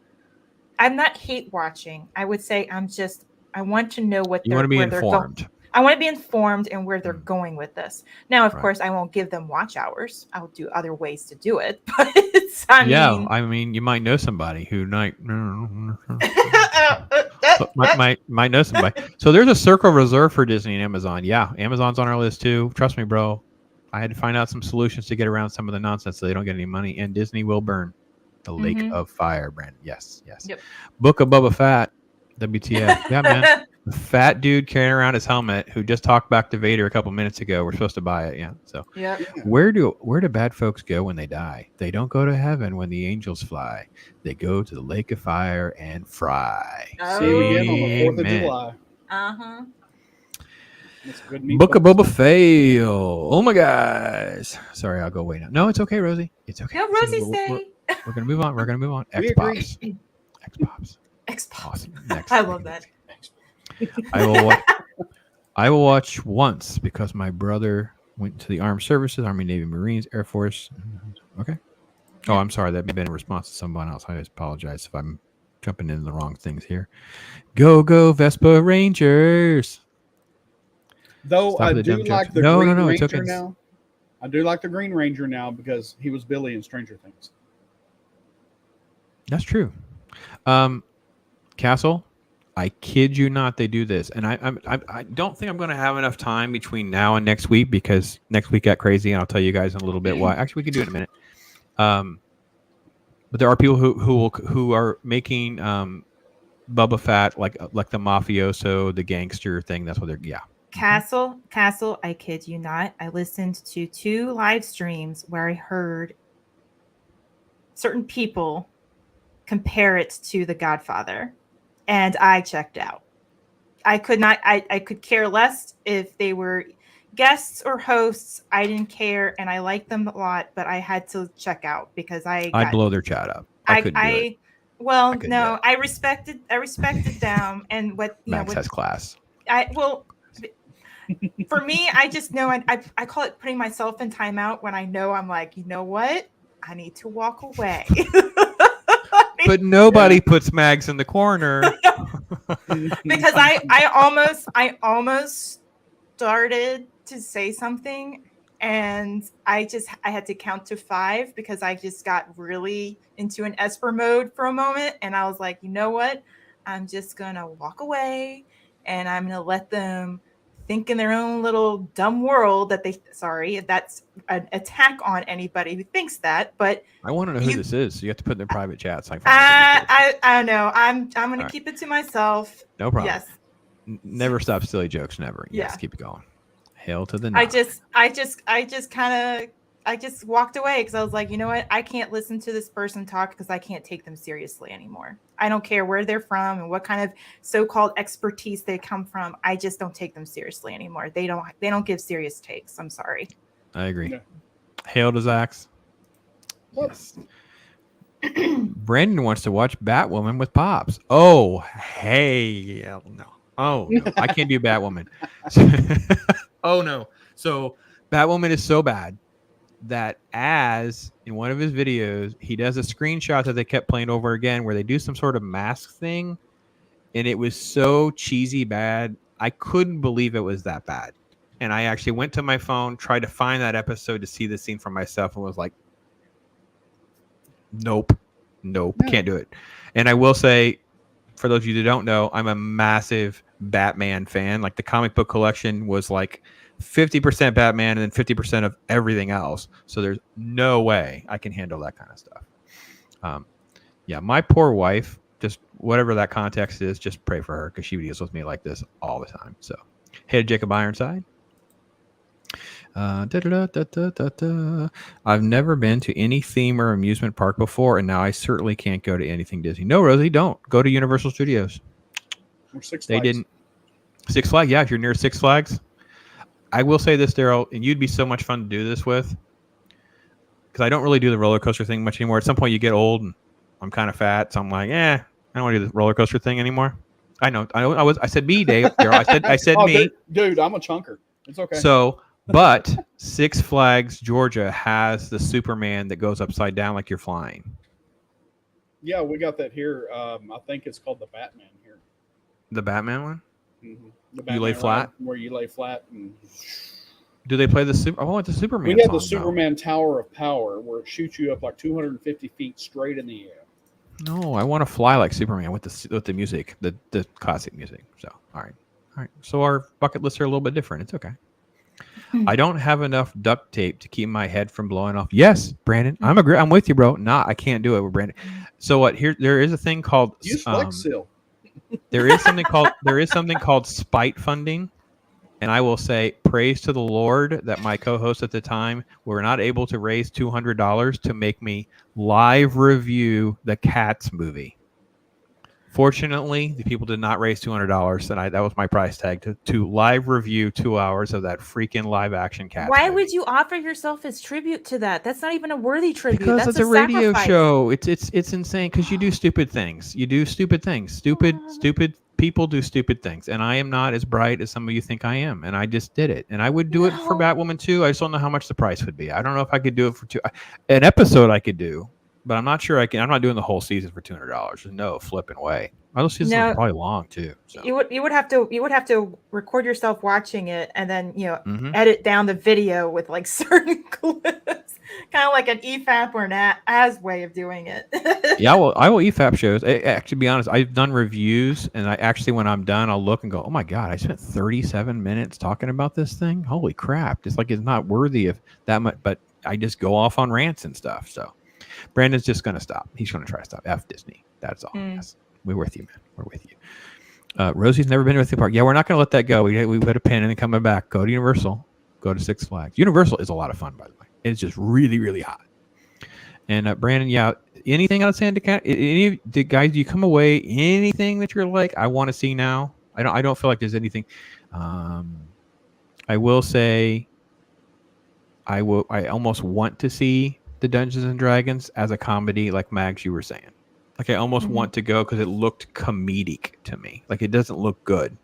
I'm not hate watching. I would say I want to know what you want to be informed. I want to be informed and where they're going with this. Now, of course, I won't give them watch hours. I'll do other ways to do it. But I mean, you might know somebody who might know somebody. So there's a circle reserved for Disney and Amazon. Yeah, Amazon's on our list too. Trust me, bro. I had to find out some solutions to get around some of the nonsense so they don't get any money. And Disney will burn the Lake of Fire brand. Yes. Yep. Book of Boba Fett. WTF. Yeah, man. The fat dude carrying around his helmet who just talked back to Vader a couple minutes ago. We're supposed to buy it. Yeah. So where do bad folks go when they die? They don't go to heaven when the angels fly. They go to the Lake of Fire and fry. See you again on the 4th of July. Uh-huh. Book of Boba fail. Oh my gosh. Sorry, I'll go away now. No, it's okay, Rosie. It's okay. No, Rosie, stay. We're gonna move on. X-Pops. Awesome. Next. I love that. I will watch once because my brother went to the armed services, Army, Navy, Marines, Air Force. Okay. Oh, I'm sorry. That may have been in response to someone else. I apologize if I'm jumping into the wrong things here. Go Vespa Rangers. Though I do like the Green Ranger now. I do like the Green Ranger now because he was Billy in Stranger Things. That's true. Castle, I kid you not, they do this, and I don't think I'm going to have enough time between now and next week because next week got crazy, and I'll tell you guys in a little bit why. Actually, we can do it in a minute. But there are people who are making Boba Fett like the mafioso, the gangster thing. That's what they're Castle, I kid you not. I listened to 2 live streams where I heard certain people compare it to The Godfather, and I checked out. I could not. I could care less if they were guests or hosts. I didn't care, and I liked them a lot, but I had to check out because I'd blow their chat up. I couldn't do it. Well, I couldn't no, do it. I respected them and what Max has class. For me, I just know I call it putting myself in timeout when I know I'm like, you know what, I need to walk away. But nobody puts Mags in the corner. Because I almost started to say something, and I had to count to 5 because I just got really into an Esper mode for a moment, and I was like, you know what, I'm just gonna walk away and I'm gonna let them think in their own little dumb world that if that's an attack on anybody who thinks that, but I want to know who this is. So you have to put in their private chats. I don't know. I'm going to keep it to myself. No problem. Yes. Never stop silly jokes. Never. Yes. Yeah. Keep it going. Hail to the. I just walked away because I was like, you know what? I can't listen to this person talk because I can't take them seriously anymore. I don't care where they're from and what kind of so-called expertise they come from. I just don't take them seriously anymore. They don't give serious takes. I'm sorry. I agree. Yeah. Hail to Zax. Yes. Brandon wants to watch Batwoman with Pops. Oh, hey. No. Oh, no. I can't do Batwoman. Oh, no. So Batwoman is so bad that as in one of his videos, he does a screenshot that they kept playing over again where they do some sort of mask thing. And it was so cheesy bad. I couldn't believe it was that bad. And I actually went to my phone, tried to find that episode to see the scene for myself and was like, nope, can't do it. And I will say, for those of you that don't know, I'm a massive Batman fan. Like the comic book collection was like 50% Batman and then 50% of everything else. So there's no way I can handle that kind of stuff. Yeah, my poor wife, just whatever that context is, just pray for her because she deals with me like this all the time. So, hey, Jacob Ironside. I've never been to any theme or amusement park before, and now I certainly can't go to anything Disney. No, Rosie, don't go to Universal Studios. Or Six Flags. They didn't. Six Flags, yeah. If you're near Six Flags, I will say this, Daryl, and you'd be so much fun to do this with, because I don't really do the roller coaster thing much anymore. At some point, you get old, and I'm kind of fat, so I'm like, I don't want to do the roller coaster thing anymore. I said me, Dave. Daryl. I said me. Dude, I'm a chunker. It's okay. So, but Six Flags Georgia has the Superman that goes upside down like you're flying. Yeah, we got that here. I think it's called the Batman here. The Batman one? Mm-hmm. The Batman you lay flat? Where you lay flat. And... Do they play the Super? I want the Superman. We had the Superman Tower of Power where it shoots you up like 250 feet straight in the air. No, I want to fly like Superman with the music, the classic music. So, all right. So our bucket lists are a little bit different. It's okay. I don't have enough duct tape to keep my head from blowing off. Yes, Brandon, I'm with you, bro. I can't do it with Brandon. So what? There is a thing called use Flex Seal. There is something called spite funding. And I will say, praise to the Lord that my co-hosts at the time were not able to raise $200 to make me live review the Cats movie. Fortunately, the people did not raise $200, and that was my price tag to live review 2 hours of that freaking live action Cats. Why movie. would you offer yourself as tribute to that? That's not even a worthy tribute. Because That's it's a radio sacrifice. show. It's insane because you do stupid things. You do stupid things. Stupid people do stupid things, and I am not as bright as some of you think I am, and I just did it. And I would do it for Batwoman too. I just don't know how much the price would be. I don't know if I could do it for an episode. I could do, but I'm not sure I can. I'm not doing the whole season for $200. There's no flipping way. My little season is probably long too. So. You would have to record yourself watching it and then edit down the video with like certain clips, kind of like an EFAP or an AS way of doing it. Yeah, I will EFAP shows. Actually, to be honest, I've done reviews, and I actually, when I'm done, I'll look and go, "Oh my god, I spent 37 minutes talking about this thing. Holy crap! It's like it's not worthy of that much." But I just go off on rants and stuff. So Brandon's just going to stop. He's going to try to stop. F Disney. That's all. Yes. We're with you, man. We're with you. Rosie's never been to a theme park. Yeah, we're not going to let that go. We put a pin and then coming back. Go to Universal. Go to Six Flags. Universal is a lot of fun, by the way. It's just really, really hot. And Brandon, yeah, anything outside the cat? Any of the guys, do you come away anything that you're like, I want to see now? I don't feel like there's anything. I will say, I almost want to see the Dungeons and Dragons as a comedy, like Mags, you were saying. Like I almost want to go because it looked comedic to me. Like it doesn't look good.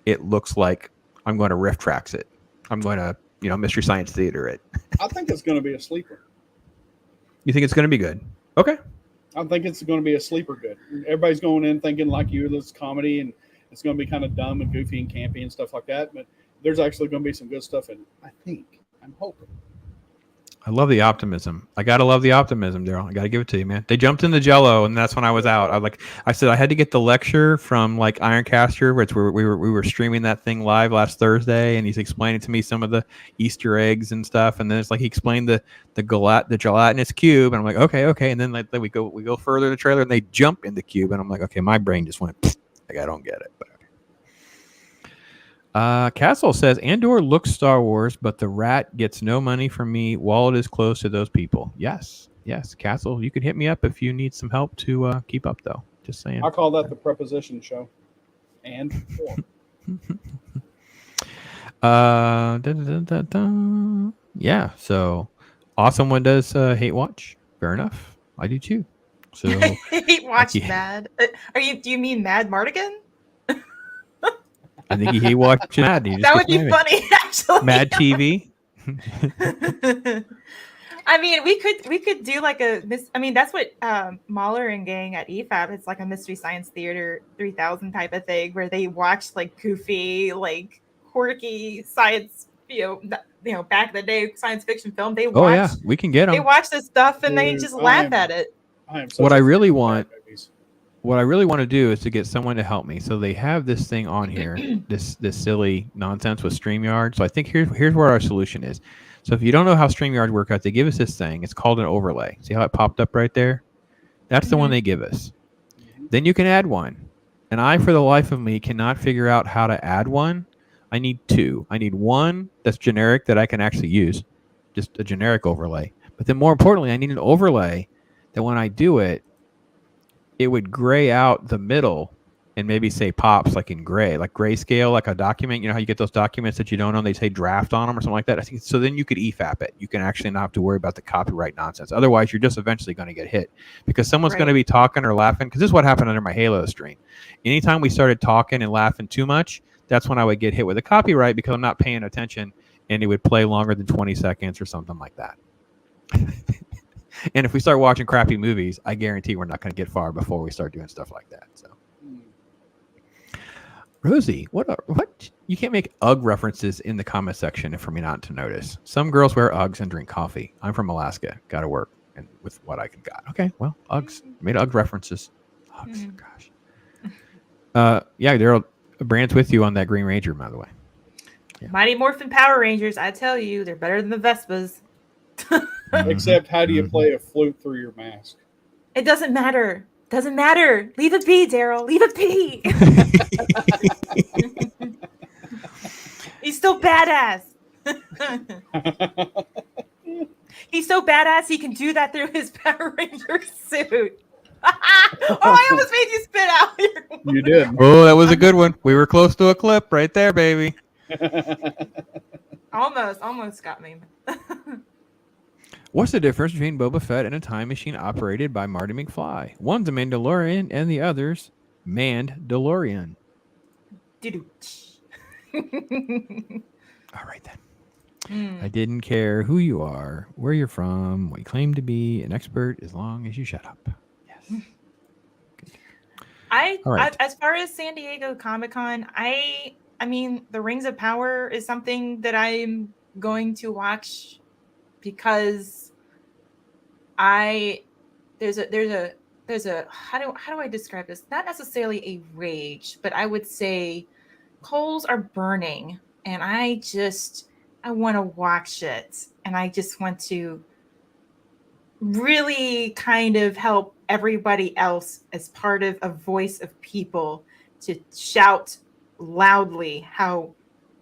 It looks like I'm going to riff tracks it. I'm going to, Mystery Science Theater it. I think it's going to be a sleeper. You think it's going to be good? Okay. I think it's going to be a sleeper good. Everybody's going in thinking like you, this comedy, and it's going to be kind of dumb and goofy and campy and stuff like that. But there's actually going to be some good stuff in it. I'm hoping. I love the optimism. I gotta love the optimism, Daryl. I gotta give it to you, man. They jumped in the Jello, and that's when I was out. I said I had to get the lecture from like Ironcaster, which we were streaming that thing live last Thursday, and he's explaining to me some of the Easter eggs and stuff. And then it's like he explained the gelatinous cube, and I'm like, okay. And then then we go further in the trailer, and they jump in the cube, and I'm like, okay, my brain just went, like I don't get it. But Castle says Andor looks Star Wars, but the rat gets no money from me while it is close to those people. Yes. Castle, you can hit me up if you need some help to keep up, though. Just saying. I call that the preposition show. And yeah. So awesome one does hate watch. Fair enough. I do too. So hate watch Mad. Do you mean Mad Mardigan? I think he watched Mad. That would be funny, actually. Mad TV. I mean, we could do like that's what Mahler and gang at EFAB. It's like a Mystery Science Theater 3000 type of thing where they watch like goofy, like quirky science, back in the day science fiction film. They watch. We can get them. They watch this stuff and they just laugh at it. What I really want to do is to get someone to help me. So they have this thing on here, this silly nonsense with StreamYard. So I think here's where our solution is. So if you don't know how StreamYard works out, they give us this thing. It's called an overlay. See how it popped up right there? That's the one they give us. Then you can add one. And I, for the life of me, cannot figure out how to add one. I need two. I need one that's generic that I can actually use, just a generic overlay. But then more importantly, I need an overlay that when I do it, it would gray out the middle and maybe say pops like in gray, like grayscale, like a document. You know how you get those documents that you don't own, they say draft on them or something like that. I think so. Then you could EFAP it. You can actually not have to worry about the copyright nonsense. Otherwise, you're just eventually going to get hit because someone's going to be talking or laughing. Because this is what happened under my Halo stream. Anytime we started talking and laughing too much, that's when I would get hit with a copyright because I'm not paying attention, and it would play longer than 20 seconds or something like that. And if we start watching crappy movies, I guarantee we're not going to get far before we start doing stuff like that. So, Rosie, what you can't make UGG references in the comment section for me not to notice. Some girls wear UGGs and drink coffee. I'm from Alaska. Got to work and with what I can got. Okay, well, UGGs made UGG references. UGGs, gosh. Yeah, Daryl, Brand's with you on that Green Ranger, by the way. Yeah. Mighty Morphin Power Rangers, I tell you, they're better than the Vespas. Except how do you play a flute through your mask? It doesn't matter. Doesn't matter. Leave it be, Daryl. Leave it be. He's still badass. He's so badass he can do that through his Power Ranger suit. Oh, I almost made you spit out. You did. Oh, that was a good one. We were close to a clip right there, baby. Almost got me. What's the difference between Boba Fett and a time machine operated by Marty McFly? One's a Mandalorian and the other's Manned DeLorean. All right, then. I didn't care who you are, where you're from, what you claim to be, an expert, as long as you shut up. Yes. As far as San Diego Comic-Con, I mean, the Rings of Power is something that I'm going to watch because there's a how do I describe this? Not necessarily a rage, but I would say coals are burning and I want to watch it, and I just want to really kind of help everybody else as part of a voice of people to shout loudly how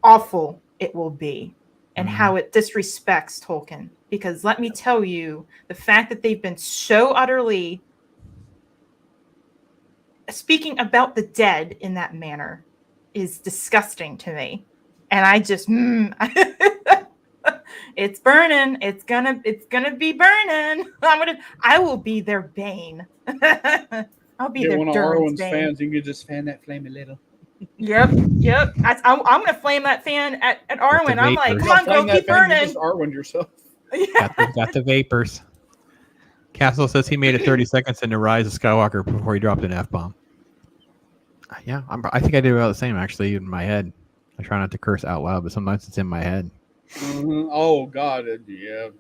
awful it will be and how it disrespects Tolkien. Because let me tell you, the fact that they've been so utterly speaking about the dead in that manner is disgusting to me, and I just it's burning. It's gonna be burning. I will be their bane. I'll be their one of Durham's Arwen's bane. fans. You can just fan that flame a little. Yep. I'm gonna flame that fan at Arwen. I'm like, come on, girl, keep burning. You just Arwen yourself. Got the vapors. Castle says he made it 30 seconds into Rise of Skywalker before he dropped an F-bomb. Yeah, I think I did about the same, actually, in my head. I try not to curse out loud, but sometimes it's in my head. Mm-hmm. Oh, God. Yeah.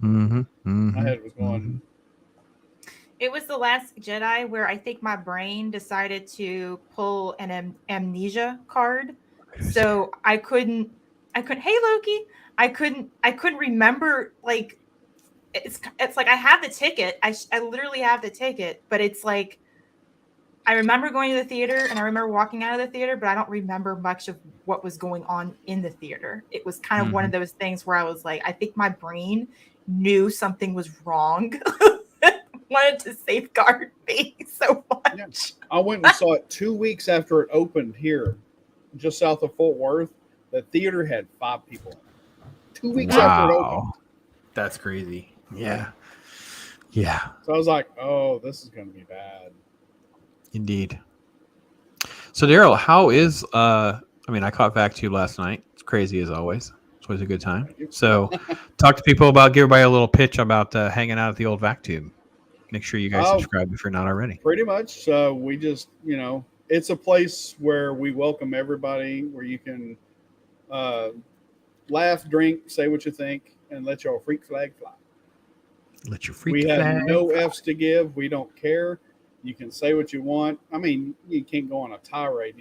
Mm-hmm. Mm-hmm. My head was going. Mm-hmm. It was The Last Jedi where I think my brain decided to pull an amnesia card. So I couldn't, hey, Loki, I couldn't remember, like, it's like I have the ticket. I literally have the ticket, but it's like I remember going to the theater and I remember walking out of the theater, but I don't remember much of what was going on in the theater. It was kind of one of those things where I was like, I think my brain knew something was wrong. Wanted to safeguard me so much. Yeah. I went and saw it 2 weeks after it opened here, just south of Fort Worth. The theater had 5 people. 2 weeks after it opened. That's crazy. Yeah. Yeah. So I was like, oh, this is going to be bad. Indeed. So, Daryl, how is, I caught VACTUBE last night. It's crazy as always. It's always a good time. So, talk to people about, give everybody a little pitch about hanging out at the old VACTUBE. Make sure you guys subscribe if you're not already. Pretty much. We just, it's a place where we welcome everybody, where you can laugh, drink, say what you think, and let your freak flag fly. Let your freak We flag have no fly. F's to give. We don't care. You can say what you want. I mean, you can't go on a tirade,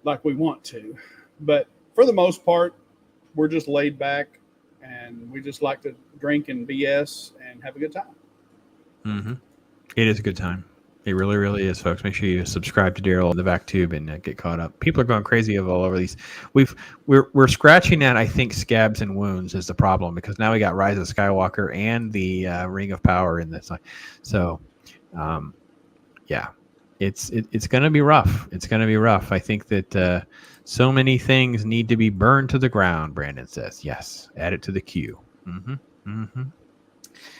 like we want to. But for the most part, we're just laid back, and we just like to drink and BS and have a good time. Mm-hmm. It is a good time. It really, really is, folks. Make sure you subscribe to Daryl and the VACTUBE and get caught up. People are going crazy of all over these. We're scratching at, I think, scabs and wounds is the problem, because now we got Rise of Skywalker and the Ring of Power in this. So, yeah, it's going to be rough. It's going to be rough. I think that so many things need to be burned to the ground. Brandon says, yes, add it to the queue. Mm-hmm. Mm-hmm.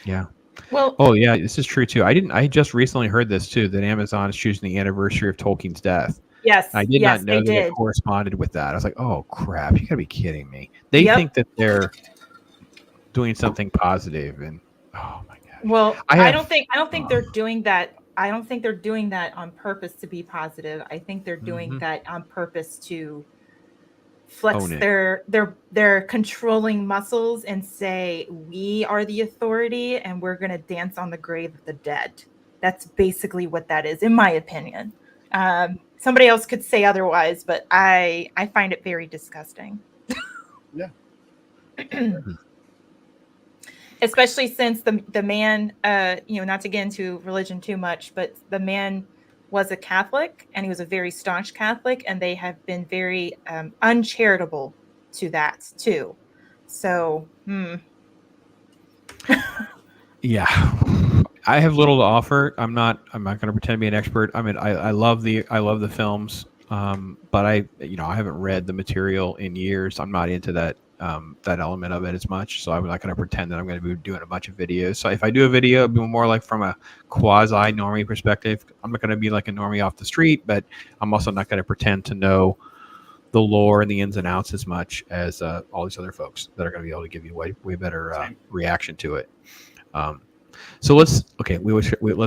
Yeah. Well, oh yeah, this is true too. I just recently heard this too, that Amazon is choosing the anniversary of Tolkien's death. Yes, I did not know that it corresponded with that. I was like, oh crap, you gotta be kidding me. They think that they're doing something positive, and oh my god. Well, I don't think they're doing that. I don't think they're doing that on purpose to be positive. I think they're doing that on purpose to flex their controlling muscles and say, we are the authority and we're going to dance on the grave of the dead. That's basically what that is, in my opinion. Somebody else could say otherwise, but I find it very disgusting. Yeah. Especially since the man, not to get into religion too much, but the man was a Catholic, and he was a very staunch Catholic, and they have been very uncharitable to that too. So, yeah, I have little to offer. I'm not going to pretend to be an expert. I mean, I love the films, but I haven't read the material in years. I'm not into that element of it as much, so I'm not going to pretend that I'm going to be doing a bunch of videos. So if I do a video, it'll be more like from a quasi normie perspective. I'm not going to be like a normie off the street, but I'm also not going to pretend to know the lore and the ins and outs as much as all these other folks that are going to be able to give you way better reaction to it. So let's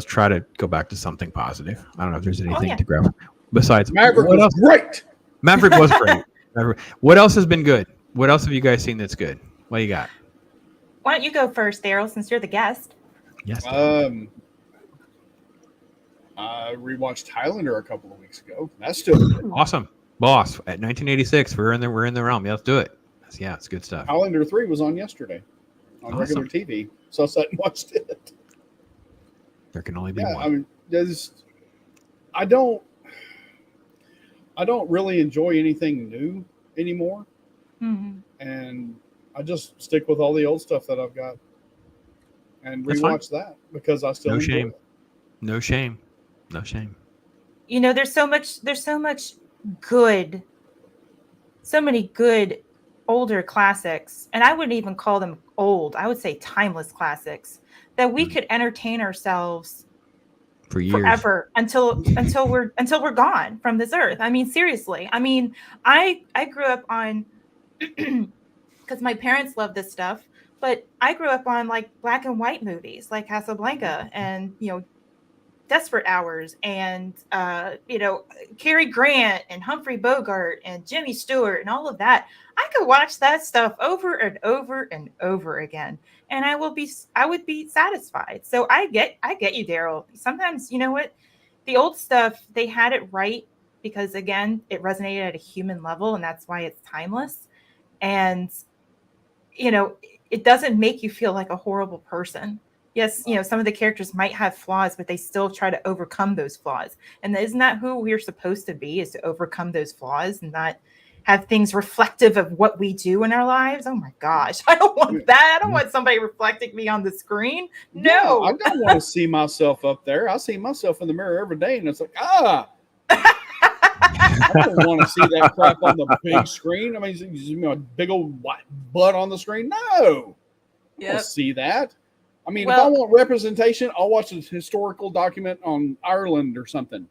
try to go back to something positive. I don't know if there's anything to grab besides Maverick was great. Maverick was great. What else has been good? What else have you guys seen that's good? What do you got? Why don't you go first, Daryl, since you're the guest? Yes. I rewatched Highlander a couple of weeks ago. That's still good. Awesome. Boss, at 1986, we're in the realm. Yeah, let's do it. Yeah, it's good stuff. Highlander 3 was on yesterday on regular TV, so I sat and watched it. There can only be one. I mean, I don't really enjoy anything new anymore. Mm-hmm. And I just stick with all the old stuff that I've got and rewatch that because I still enjoy it. No shame. there's so many good older classics, and I wouldn't even call them old. I would say timeless classics that we could entertain ourselves for years, forever until we're gone from this earth. I mean, seriously. I mean, I grew up on because my parents love this stuff, but I grew up on like black and white movies like Casablanca and Desperate Hours and Cary Grant and Humphrey Bogart and Jimmy Stewart and all of that. I could watch that stuff over and over and over again, and I would be satisfied. So I get you, Daryl. Sometimes, you know what, the old stuff, they had it right because, again, it resonated at a human level, and that's why it's timeless. And it doesn't make you feel like a horrible person. Yes, some of the characters might have flaws, but they still try to overcome those flaws. And isn't that who we're supposed to be, is to overcome those flaws and not have things reflective of what we do in our lives? Oh my gosh, I don't want that. I don't want somebody reflecting me on the screen. No. Yeah, I don't want to see myself up there. I see myself in the mirror every day, and it's like, I don't want to see that crap on the big screen. I mean, a big old white butt on the screen. No. I don't see that. I mean, if I want representation, I'll watch a historical document on Ireland or something.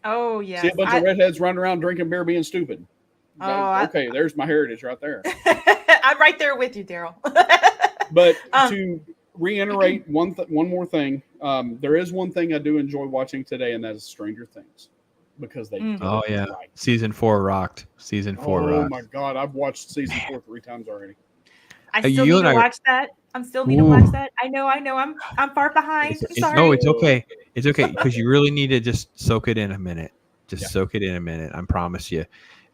Oh, yeah. See a bunch of redheads running around drinking beer being stupid. Okay, there's my heritage right there. I'm right there with you, Daryl. But to reiterate one more thing, there is one thing I do enjoy watching today, and that is Stranger Things. Because they did right. Season 4 rocked. Season 4 rocked. Oh my God, I've watched season 4 3 times already. I still need to watch that. I know. I'm far behind. Sorry. No, it's okay. It's okay because you really need to just soak it in a minute. Soak it in a minute. I promise you.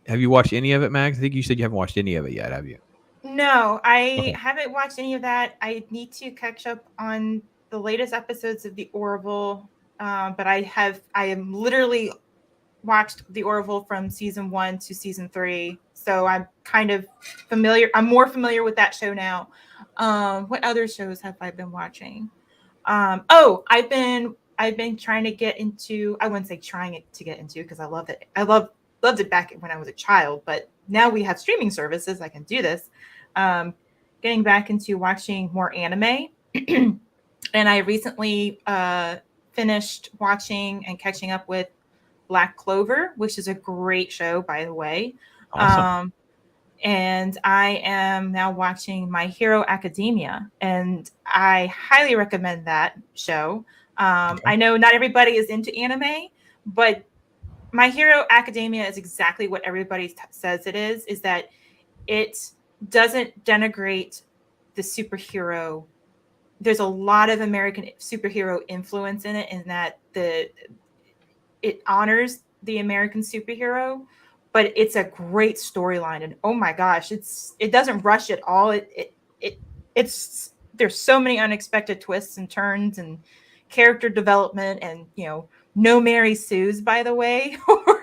Have you watched any of it, Mags? I think you said you haven't watched any of it yet, have you? No, I haven't watched any of that. I need to catch up on the latest episodes of The Orville. But I am literally watched The Orville from season 1 to season 3. So I'm kind of familiar. I'm more familiar with that show now. What other shows have I been watching? I've been trying to get into, I wouldn't say trying to get into because I loved it. I loved it back when I was a child, but now we have streaming services. I can do this. Getting back into watching more anime. And I recently finished watching and catching up with Black Clover, which is a great show, by the way. Awesome. And I am now watching My Hero Academia, and I highly recommend that show. I know not everybody is into anime, but My Hero Academia is exactly what everybody says it is that it doesn't denigrate the superhero. There's a lot of American superhero influence in it, in that it honors the American superhero, but it's a great storyline. And oh my gosh, it doesn't rush at all. It's there's so many unexpected twists and turns and character development, and no Mary Sue's, by the way, or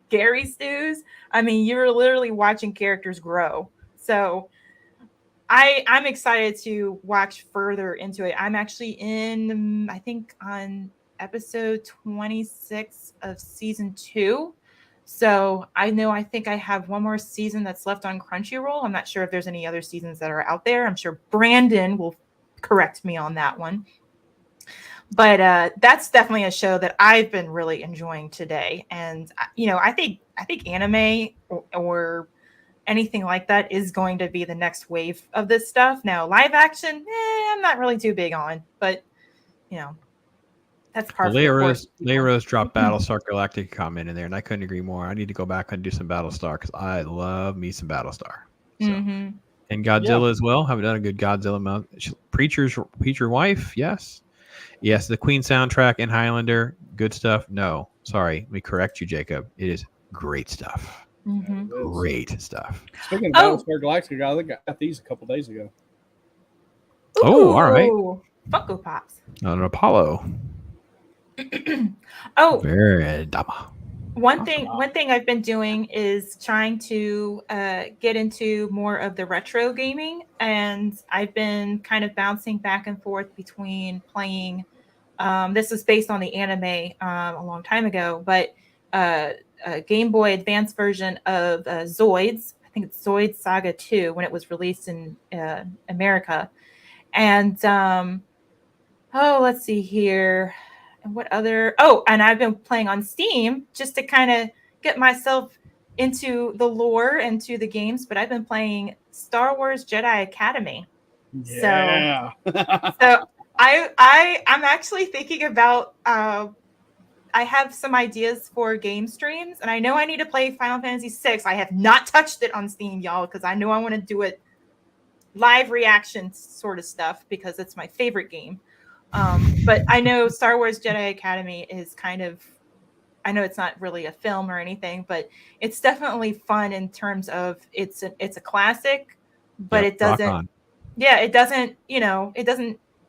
Gary Sue's. I mean, you're literally watching characters grow. So I'm excited to watch further into it. I'm actually in, I think, on episode 26 of season 2. So I think I have one more season that's left on Crunchyroll. I'm not sure if there's any other seasons that are out there. I'm sure Brandon will correct me on that one. But that's definitely a show that I've been really enjoying today. And, I think anime or anything like that is going to be the next wave of this stuff. Now, live action, I'm not really too big on, but, that's part of it. Leia Rose dropped Battlestar Galactica comment in there, and I couldn't agree more. I need to go back and do some Battlestar because I love me some Battlestar. So. Mm-hmm. And Godzilla as well. Haven't done a good Godzilla mount. Preacher Wife, yes. Yes, the Queen soundtrack and Highlander, good stuff. No, sorry, let me correct you, Jacob. It is great stuff. Mm-hmm. Great stuff. Speaking of Battlestar Galactica, I got these a couple days ago. Ooh, all right. Funko Pops. An Apollo. Very dumb. One thing I've been doing is trying to get into more of the retro gaming, and I've been kind of bouncing back and forth between playing. This was based on the anime a long time ago, but Game Boy Advance version of Zoids. I think it's Zoids Saga 2 when it was released in America. And let's see here. And what other? Oh, and I've been playing on Steam just to kind of get myself into the lore and to the games. But I've been playing Star Wars Jedi Academy. Yeah. So I'm actually thinking about. I have some ideas for game streams, and I know I need to play Final Fantasy VI. I have not touched it on Steam, y'all, because I know I want to do it live reaction sort of stuff because it's my favorite game. But I know Star Wars Jedi Academy is kind of, I know it's not really a film or anything, but it's definitely fun in terms of it's a classic, but it doesn't. Yeah, it doesn't.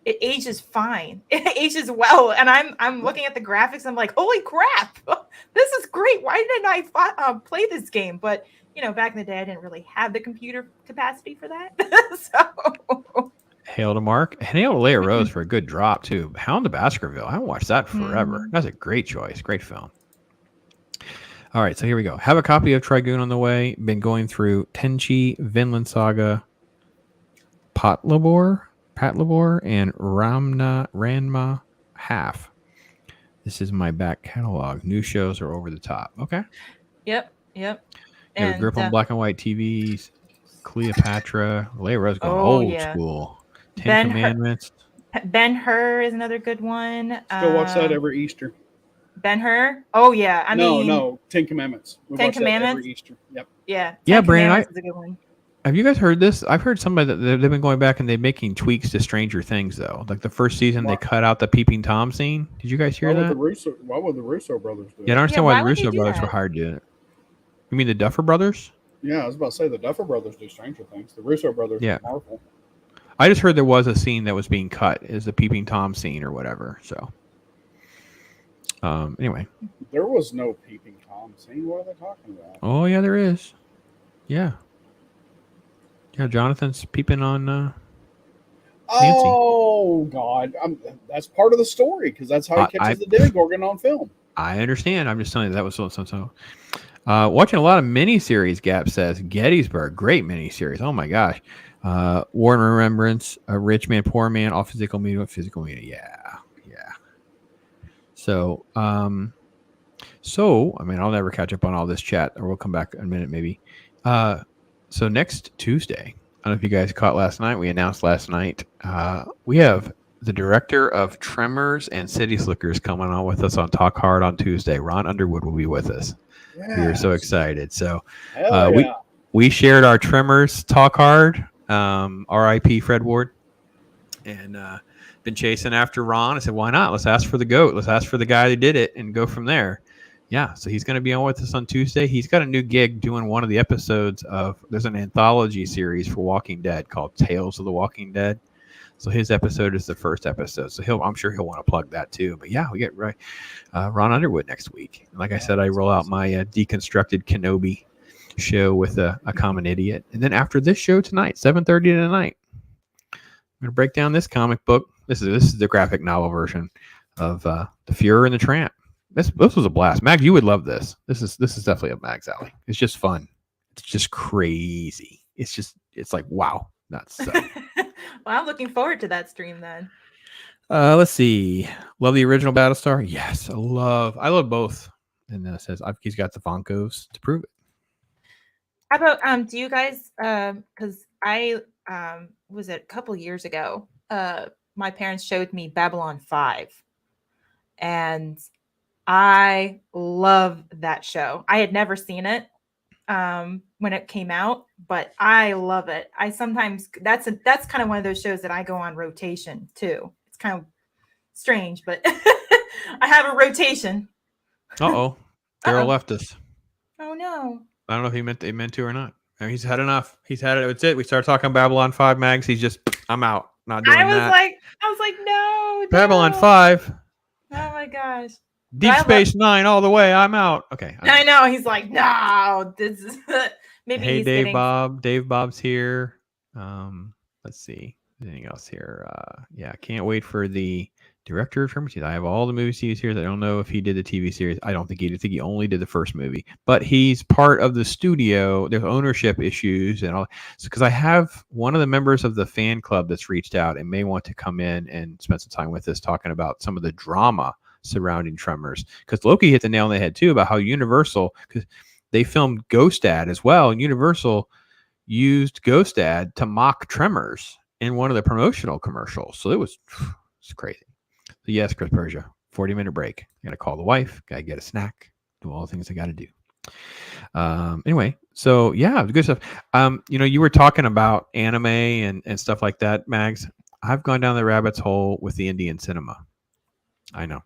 It ages fine. It ages well, and I'm looking at the graphics. I'm like, holy crap, this is great. Why didn't I play this game? But back in the day, I didn't really have the computer capacity for that. So, Hail to Mark, and hail to Leia Rose for a good drop too. Hound of Baskerville. I haven't watched that forever. That's a great choice. Great film. All right, so here we go. Have a copy of Trigun on the way. Been going through Tenchi, Vinland Saga, Patlabor, and Ranma half. This is my back catalog. New shows are over the top. Okay. Yep. And grip on black and white TVs. Cleopatra. Leia Rose going old school. Ten Commandments. Ben-Hur is another good one. Still watch that every Easter. Ben-Hur? Oh yeah. I mean, no, 10 Commandments. We Ten watch Commandments. that every Easter. Yep. Yeah. Yeah, Brandon. Is a good one. Have you guys heard this? I've heard somebody that they've been going back and they're making tweaks to Stranger Things, though. Like the first season, they cut out the peeping Tom scene. Did you guys hear that? Why would the Russo brothers do it? Yeah, I don't understand why the Russo brothers were hired to do it. You mean the Duffer brothers? Yeah, I was about to say the Duffer brothers do Stranger Things. The Russo brothers do Marvel. I just heard there was a scene that was being cut, is the peeping Tom scene or whatever. So, anyway. There was no peeping Tom scene. What are they talking about? Oh, yeah, there is. Yeah. Yeah, Jonathan's peeping on Nancy. Oh, God. That's part of the story because that's how he catches the Demogorgon on film. I understand. I'm just telling you that was so. Watching a lot of miniseries, Gap says. Gettysburg, great miniseries. Oh, my gosh. War and Remembrance, Rich Man, Poor Man, All Physical Media. Yeah. So, I mean, I'll never catch up on all this chat, or we'll come back in a minute maybe. So next Tuesday, I don't know if you guys caught last night. We announced last night we have the director of Tremors and City Slickers coming on with us on Talk Hard on Tuesday. Ron Underwood will be with us. Yes. We are so excited. So we shared our Tremors Talk Hard, R.I.P. Fred Ward, and been chasing after Ron. I said, why not? Let's ask for the GOAT. Let's ask for the guy that did it and go from there. Yeah, so he's going to be on with us on Tuesday. He's got a new gig doing one of the episodes of, there's an anthology series for Walking Dead called Tales of the Walking Dead. So his episode is the first episode. So I'm sure he'll want to plug that too. But yeah, we get Ron Underwood next week. And like I said, I roll out my deconstructed Kenobi show with a common idiot. And then after this show tonight, 7:30 tonight, I'm going to break down this comic book. This is the graphic novel version of The Fuhrer and the Tramp. This was a blast. Mag, you would love this. This is definitely a Mag's alley. It's just fun. It's just crazy. It's like, wow. Nuts. So. Well, I'm looking forward to that stream then. Let's see. Love the original Battlestar? Yes. I love both. And then it says he's got the Funkos to prove it. How about do you guys because I was it a couple years ago, my parents showed me Babylon 5. And I love that show. I had never seen it when it came out, but I love it. I sometimes that's kind of one of those shows that I go on rotation too. It's kind of strange, but I have a rotation. Daryl left us. Oh no. I don't know if he meant to or not. I mean, he's had enough. He's had it. It's it. We started talking Babylon 5 Mags. He's just, I'm out. Not doing that. I was like, no. Babylon 5. Oh my gosh. Deep Space Nine all the way. I'm out. Okay. I know. He's like, no. This is maybe. Hey, Dave Bob. Dave Bob's here. Let's see. Anything else here? Yeah, can't wait for the director of Hermitage. I have all the movie series here. I don't know if he did the TV series. I don't think he did. I think he only did the first movie. But he's part of the studio. There's ownership issues and all. So, because I have one of the members of the fan club that's reached out and may want to come in and spend some time with us talking about some of the drama surrounding Tremors. Because Loki hit the nail on the head too about how Universal, because they filmed Ghost Dad as well, and Universal used Ghost Dad to mock Tremors in one of the promotional commercials. So it's crazy. So yes, Chris Persia, 40-minute break. Gotta call the wife, gotta get a snack, do all the things I gotta do. Anyway, so yeah, good stuff. You were talking about anime and stuff like that, Mags. I've gone down the rabbit's hole with the Indian cinema. I know.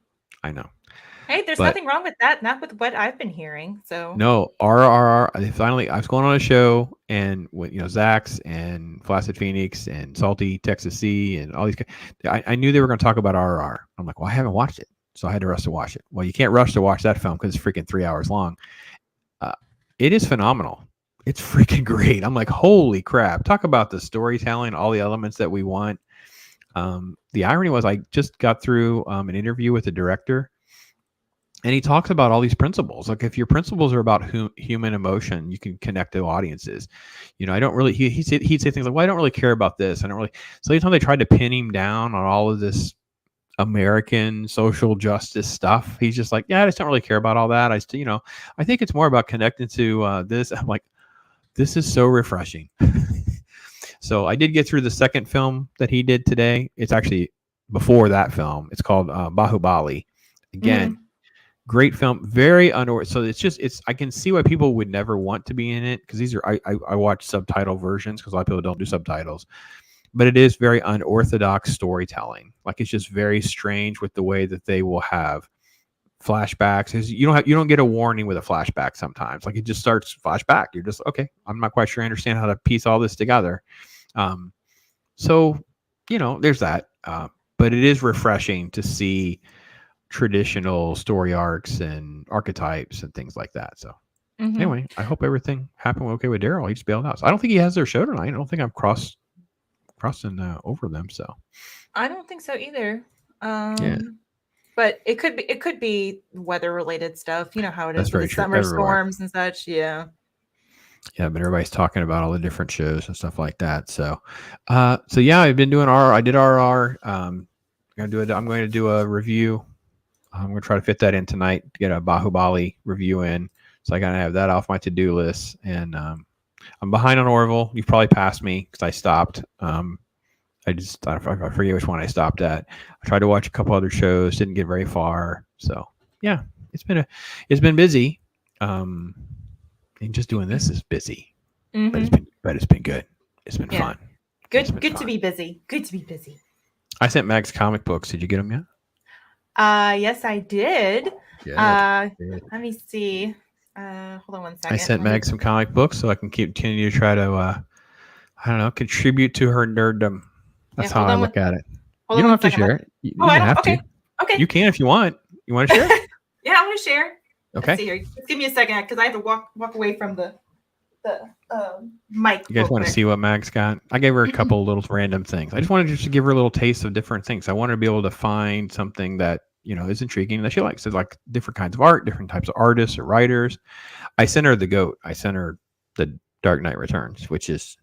Hey, there's nothing wrong with that. Not with what I've been hearing. So no, RRR. Finally, I was going on a show, and with Zax and Flaccid Phoenix and Salty Texas Sea and all these guys, I knew they were going to talk about RRR. I'm like, well, I haven't watched it, so I had to rush to watch it. Well, you can't rush to watch that film because it's freaking 3 hours long. It is phenomenal. It's freaking great. I'm like, holy crap! Talk about the storytelling, all the elements that we want. The irony was, I just got through an interview with the director. And he talks about all these principles. Like if your principles are about human emotion, you can connect to audiences. I don't really. He'd say things like, "Well, I don't really care about this. I don't really." So anytime they tried to pin him down on all of this American social justice stuff, he's just like, "Yeah, I just don't really care about all that. I think it's more about connecting to this." I'm like, this is so refreshing. So I did get through the second film that he did today. It's actually before that film. It's called Bahubali. Again. Great film, very unorthodox. So it's I can see why people would never want to be in it, because these are I watch subtitle versions because a lot of people don't do subtitles, but it is very unorthodox storytelling. Like it's just very strange with the way that they will have flashbacks. You don't get a warning with a flashback sometimes. Like it just starts flashback. You're just okay. I'm not quite sure I understand how to piece all this together. So there's that. But it is refreshing to see traditional story arcs and archetypes and things like that. So anyway, I hope everything happened okay with Daryl. He just bailed out. So I don't think he has their show tonight. I don't think I'm crossing over them. So I don't think so either. But it could be weather related stuff. You know how it is with the summer storms and such. Yeah, but everybody's talking about all the different shows and stuff like that. So yeah, I've been doing RR. I did RR. I'm going to do a review. I'm going to try to fit that in tonight to get a Bahubali review in. So I got to have that off my to-do list. And I'm behind on Orville. You've probably passed me because I stopped. I forget which one I stopped at. I tried to watch a couple other shows, didn't get very far. So yeah, it's been busy. And just doing this is busy, but it's been good. It's been fun. Good to be busy. Good to be busy. I sent Max comic books. Did you get them yet? Yes, I did. Let me see. Hold on one second. I sent Meg some comic books so I can continue to try to, contribute to her nerddom. That's how I look at it. You don't have to share it. You don't have to. Okay. You can if you want. You want to share? Yeah, I want to share. Okay. Let's see here. Just give me a second because I have to walk away from the mic. You guys want to see what Mag's got? I gave her a couple of little random things. I just wanted just to give her a little taste of different things. I wanted to be able to find something that is intriguing that she likes. It's like different kinds of art, different types of artists or writers. I sent her the GOAT. I sent her the Dark Knight Returns, which is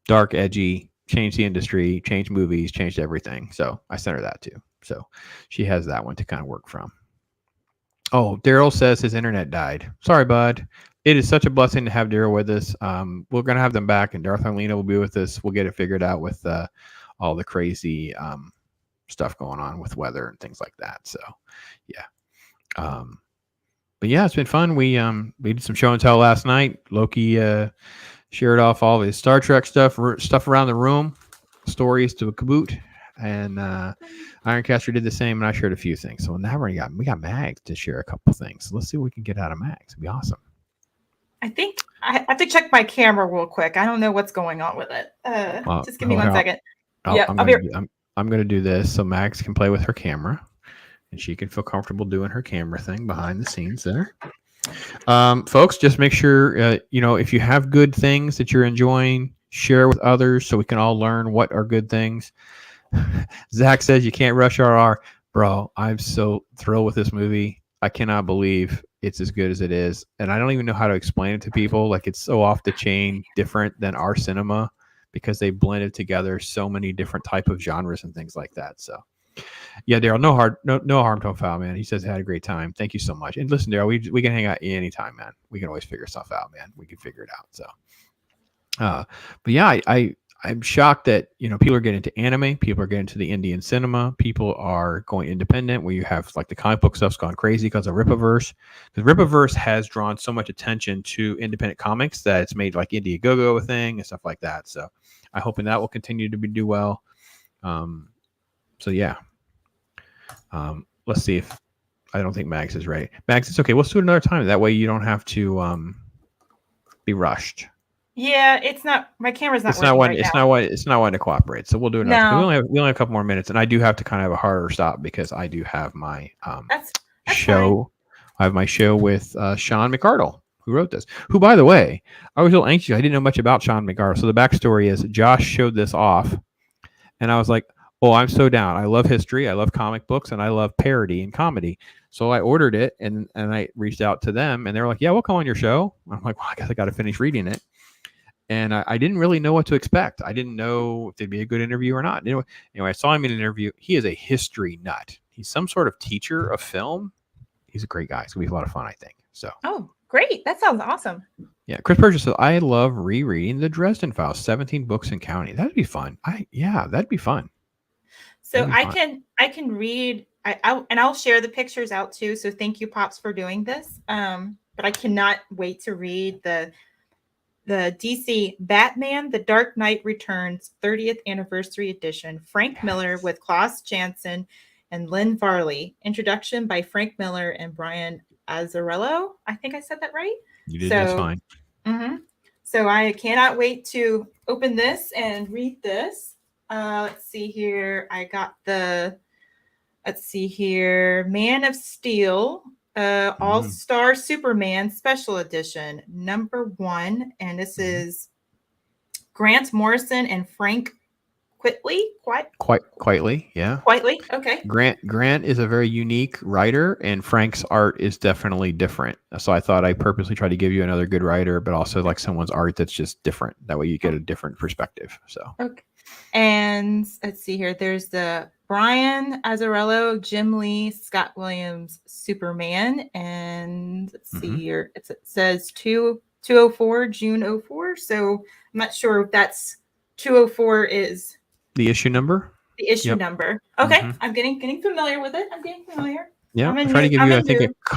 dark, edgy, changed the industry, changed movies, changed everything. So I sent her that too. So she has that one to kind of work from. Oh, Daryl says his internet died. Sorry, bud. It is such a blessing to have Daryl with us. We're going to have them back, and Darth and Arlena will be with us. We'll get it figured out with all the crazy stuff going on with weather and things like that. So, yeah. But yeah, it's been fun. We did some show and tell last night. Loki shared off all his Star Trek stuff around the room, stories to caboot, and Ironcaster did the same, and I shared a few things. So now we got Mags to share a couple things. So let's see what we can get out of Mags. It'd be awesome. I think I have to check my camera real quick. I don't know what's going on with it. Just give me 1 second. I'm going to do this so Max can play with her camera, and she can feel comfortable doing her camera thing behind the scenes there. Folks, just make sure, if you have good things that you're enjoying, share with others so we can all learn what are good things. Zach says you can't rush RR. Bro, I'm so thrilled with this movie. I cannot believe it's as good as it is. And I don't even know how to explain it to people. Like, it's so off the chain different than our cinema because they blended together so many different type of genres and things like that. So yeah, Daryl, no harm, no foul, man. He says had a great time. Thank you so much. And listen, Daryl, we can hang out anytime, man. We can always figure stuff out, man. We can figure it out. So but yeah, I'm shocked that, you know, people are getting into anime, people are getting into the Indian cinema, people are going independent, where you have like the comic book stuff's gone crazy because of Rippaverse. Because Rippaverse has drawn so much attention to independent comics that it's made like Indiegogo a thing and stuff like that. So I'm hoping that will continue to do well. So yeah. Let's see if I don't think Mags is right. Mags, it's okay. Let's do it another time. That way you don't have to be rushed. Yeah, it's not. My camera's not. It's not one. It's not one to cooperate. So we'll do another. No. We only have a couple more minutes, and I do have to kind of have a harder stop because I do have my That's show. Fine. I have my show with Sean McArdle, who wrote this. Who, by the way, I was a little anxious. I didn't know much about Sean McArdle. So the backstory is Josh showed this off, and I was like, "Oh, I'm so down. I love history. I love comic books, and I love parody and comedy." So I ordered it, and I reached out to them, and they were like, "Yeah, we'll come on your show." I'm like, "Well, I guess I got to finish reading it." And I didn't really know what to expect. I didn't know if it'd be a good interview or not. Anyway, I saw him in an interview. He is a history nut. He's some sort of teacher of film. He's a great guy. It's going to be a lot of fun, I think. So. Oh, great. That sounds awesome. Yeah. Chris Purchase says, I love rereading the Dresden Files, 17 books and counting. That'd be fun. That'd be fun. So I can read, I'll share the pictures out too. So thank you, Pops, for doing this. But I cannot wait to read the DC Batman, The Dark Knight Returns 30th Anniversary Edition, Frank Miller with Klaus Janson and Lynn Varley. Introduction by Frank Miller and Brian Azzarello. I think I said that right. You did just fine. So I cannot wait to open this and read this. Let's see here. I got Man of Steel. All-Star Superman Special Edition, #1, and this is Grant Morrison and Frank Quitely. Quitely, yeah. Quitely, okay. Grant is a very unique writer, and Frank's art is definitely different. So I thought I purposely tried to give you another good writer, but also like someone's art that's just different. That way you get a different perspective. So okay. And let's see here. There's the Brian Azzarello, Jim Lee, Scott Williams, Superman, and let's see here. It says 204 June 04. So I'm not sure if that's 204 is the issue number. The issue number. Okay, I'm getting familiar with it. I'm getting familiar. Yeah, I'm trying to give you.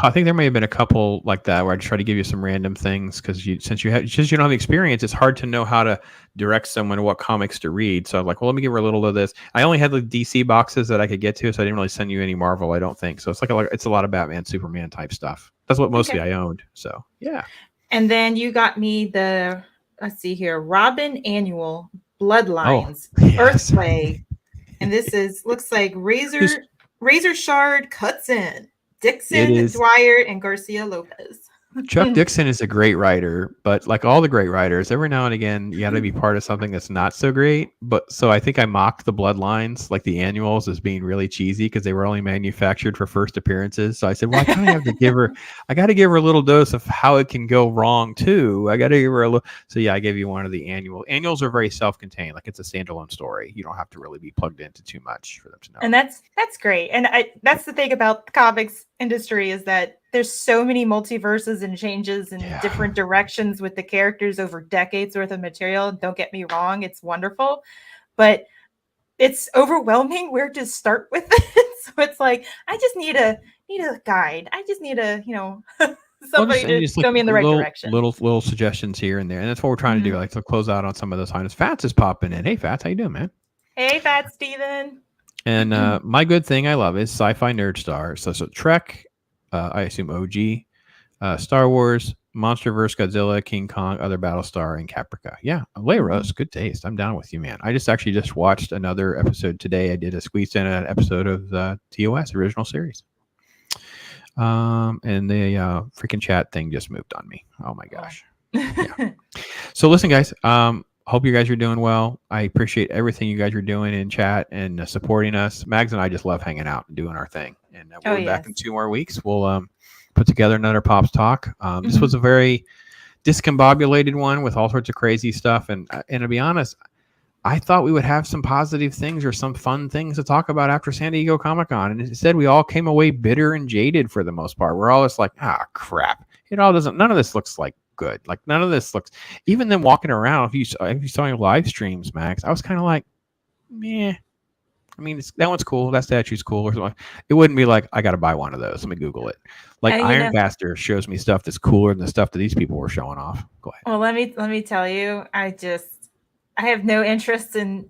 I think there may have been a couple like that where I just try to give you some random things because since you don't have the experience, it's hard to know how to direct someone to what comics to read. So I'm like, well, let me give her a little of this. I only had the DC boxes that I could get to, so I didn't really send you any Marvel. I don't think so. It's a lot of Batman, Superman type stuff. That's what mostly I owned. So yeah. And then you got me the let's see here, Robin Annual Bloodlines Earthquake, and this looks like Razor Shard cuts in Dixon, Dwyer, and Garcia Lopez. Chuck Dixon is a great writer, but like all the great writers, every now and again, you got to be part of something that's not so great. But so I think I mocked the Bloodlines, like the annuals, as being really cheesy because they were only manufactured for first appearances. So I said, well, I kind of have to give her, I got to give her a little dose of how it can go wrong too. I got to give her a little. So yeah, I gave you one of the annual. Annuals are very self-contained, like it's a standalone story. You don't have to really be plugged into too much for them to know. And that's great. And that's the thing about the comics industry is that there's so many multiverses and changes in different directions with the characters over decades worth of material. Don't get me wrong, it's wonderful, but it's overwhelming where to start with it. So it's like I just need a guide. I just need somebody to show me in the right direction. Little suggestions here and there, and that's what we're trying to do. Like to close out on some of those items. Fats is popping in. Hey, Fats, how you doing, man? Hey, Fats, Steven. And my good thing I love is Sci-Fi Nerd Star. So Trek. I assume OG, Star Wars, Monsterverse, Godzilla, King Kong, Other Battlestar, and Caprica. Yeah, Leiros, good taste. I'm down with you, man. I just watched another episode today. I did a squeeze in an episode of the TOS original series. And the freaking chat thing just moved on me. Oh my gosh. Yeah. So listen, guys, hope you guys are doing well. I appreciate everything you guys are doing in chat and supporting us. Mags and I just love hanging out and doing our thing. And we'll be back in 2 more weeks. We'll put together another Pops Talk. This was a very discombobulated one with all sorts of crazy stuff. And to be honest, I thought we would have some positive things or some fun things to talk about after San Diego Comic-Con. And instead, we all came away bitter and jaded for the most part. We're all just like, crap. It all doesn't, none of this looks like good. Like, none of this looks, even then walking around, if you saw your live streams, Max, I was kind of like, meh. I mean, that one's cool. That statue's cool or something. It wouldn't be like, I got to buy one of those. Let me Google it. Like Iron Master shows me stuff that's cooler than the stuff that these people were showing off. Go ahead. Well, let me tell you, I have no interest in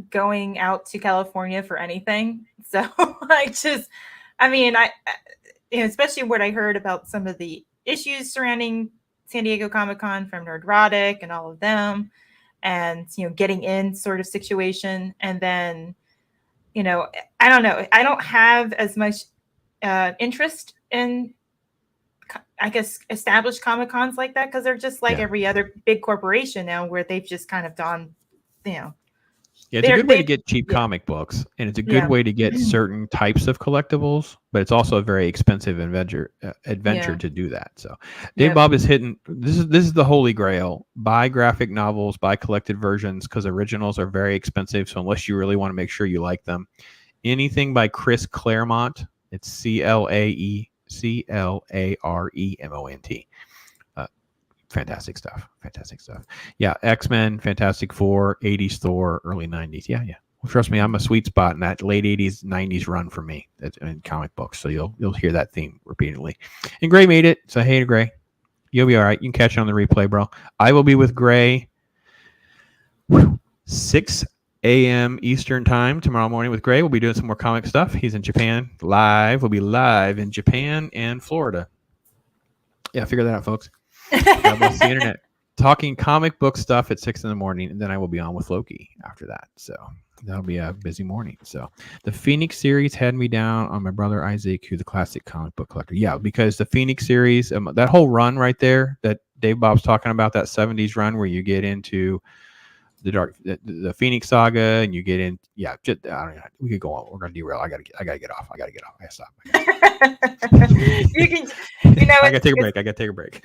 going out to California for anything. So especially what I heard about some of the issues surrounding San Diego Comic-Con from Nerdrotic and all of them, and getting in sort of situation, and then I don't know. I don't have as much interest in, I guess, established Comic-Cons like that, because they're just like every other big corporation now, where they've just kind of gone, Yeah, it's a good way to get cheap comic books, and it's a good way to get certain types of collectibles, but it's also a very expensive adventure to do that. So Dave Bob is hitting, this is the holy grail. Buy graphic novels, buy collected versions, because originals are very expensive. So unless you really want to make sure you like them, anything by Chris Claremont, it's CLAREMONT. Fantastic stuff. Yeah, X-Men, Fantastic Four, 80s Thor, early 90s. Yeah. Well, trust me, I'm a sweet spot in that late 80s, 90s run for me in comic books. So you'll hear that theme repeatedly. And Gray made it. So hey to Gray. You'll be all right. You can catch it on the replay, bro. I will be with Gray 6 a.m. Eastern time tomorrow morning with Gray. We'll be doing some more comic stuff. He's in Japan live. We'll be live in Japan and Florida. Yeah, figure that out, folks. God bless the internet. Talking comic book stuff at 6 a.m, and then I will be on with Loki after that. So that'll be a busy morning. So the Phoenix series had me down on my brother Isaac, who's the classic comic book collector. Yeah, because the Phoenix series, that whole run right there that Dave Bob's talking about, that 70s run where you get into the Phoenix Saga, and you get in. Yeah, just, I don't know. We could go on. We're gonna derail. I gotta get off. I gotta stop. You can, I gotta take a break.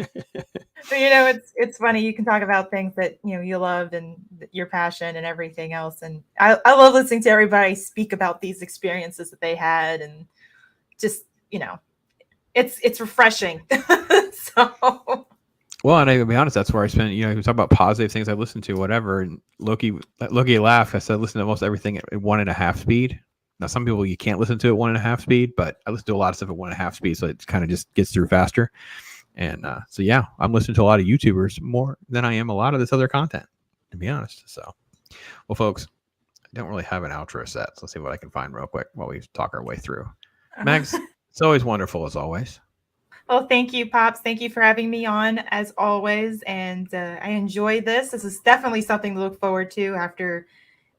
So, it's funny. You can talk about things that you love and your passion and everything else. And I love listening to everybody speak about these experiences that they had, and just it's refreshing. So. Well, and I'll be honest, that's where I spent, we talk about positive things I listened to, whatever. And Loki laughed. I said, listen to most everything at 1.5 speed. Now, some people you can't listen to at 1.5 speed, but I listen to a lot of stuff at 1.5 speed. So it kind of just gets through faster. And so, yeah, I'm listening to a lot of YouTubers more than I am a lot of this other content, to be honest. So, well, folks, I don't really have an outro set. So let's see what I can find real quick while we talk our way through. Mags, it's always wonderful as always. Well, thank you, Pops. Thank you for having me on as always. And I enjoy this. This is definitely something to look forward to after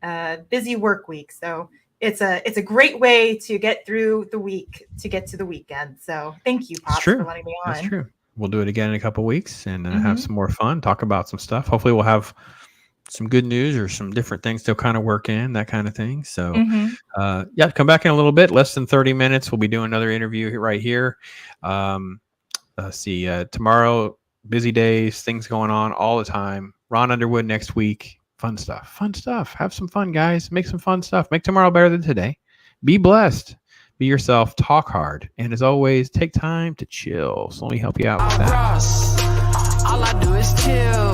a busy work week. So it's a great way to get through the week, to get to the weekend. So thank you, Pops, for letting me on. That's true. We'll do it again in a couple of weeks and have some more fun, talk about some stuff. Hopefully we'll have some good news or some different things to kind of work in, that kind of thing. So come back in a little bit, less than 30 minutes. We'll be doing another interview right here. Tomorrow, busy days, things going on all the time. Ron Underwood next week. Fun stuff. Have some fun, guys. Make some fun stuff. Make tomorrow better than today. Be blessed. Be yourself. Talk hard. And as always, take time to chill. So let me help you out with that. All I do is chill.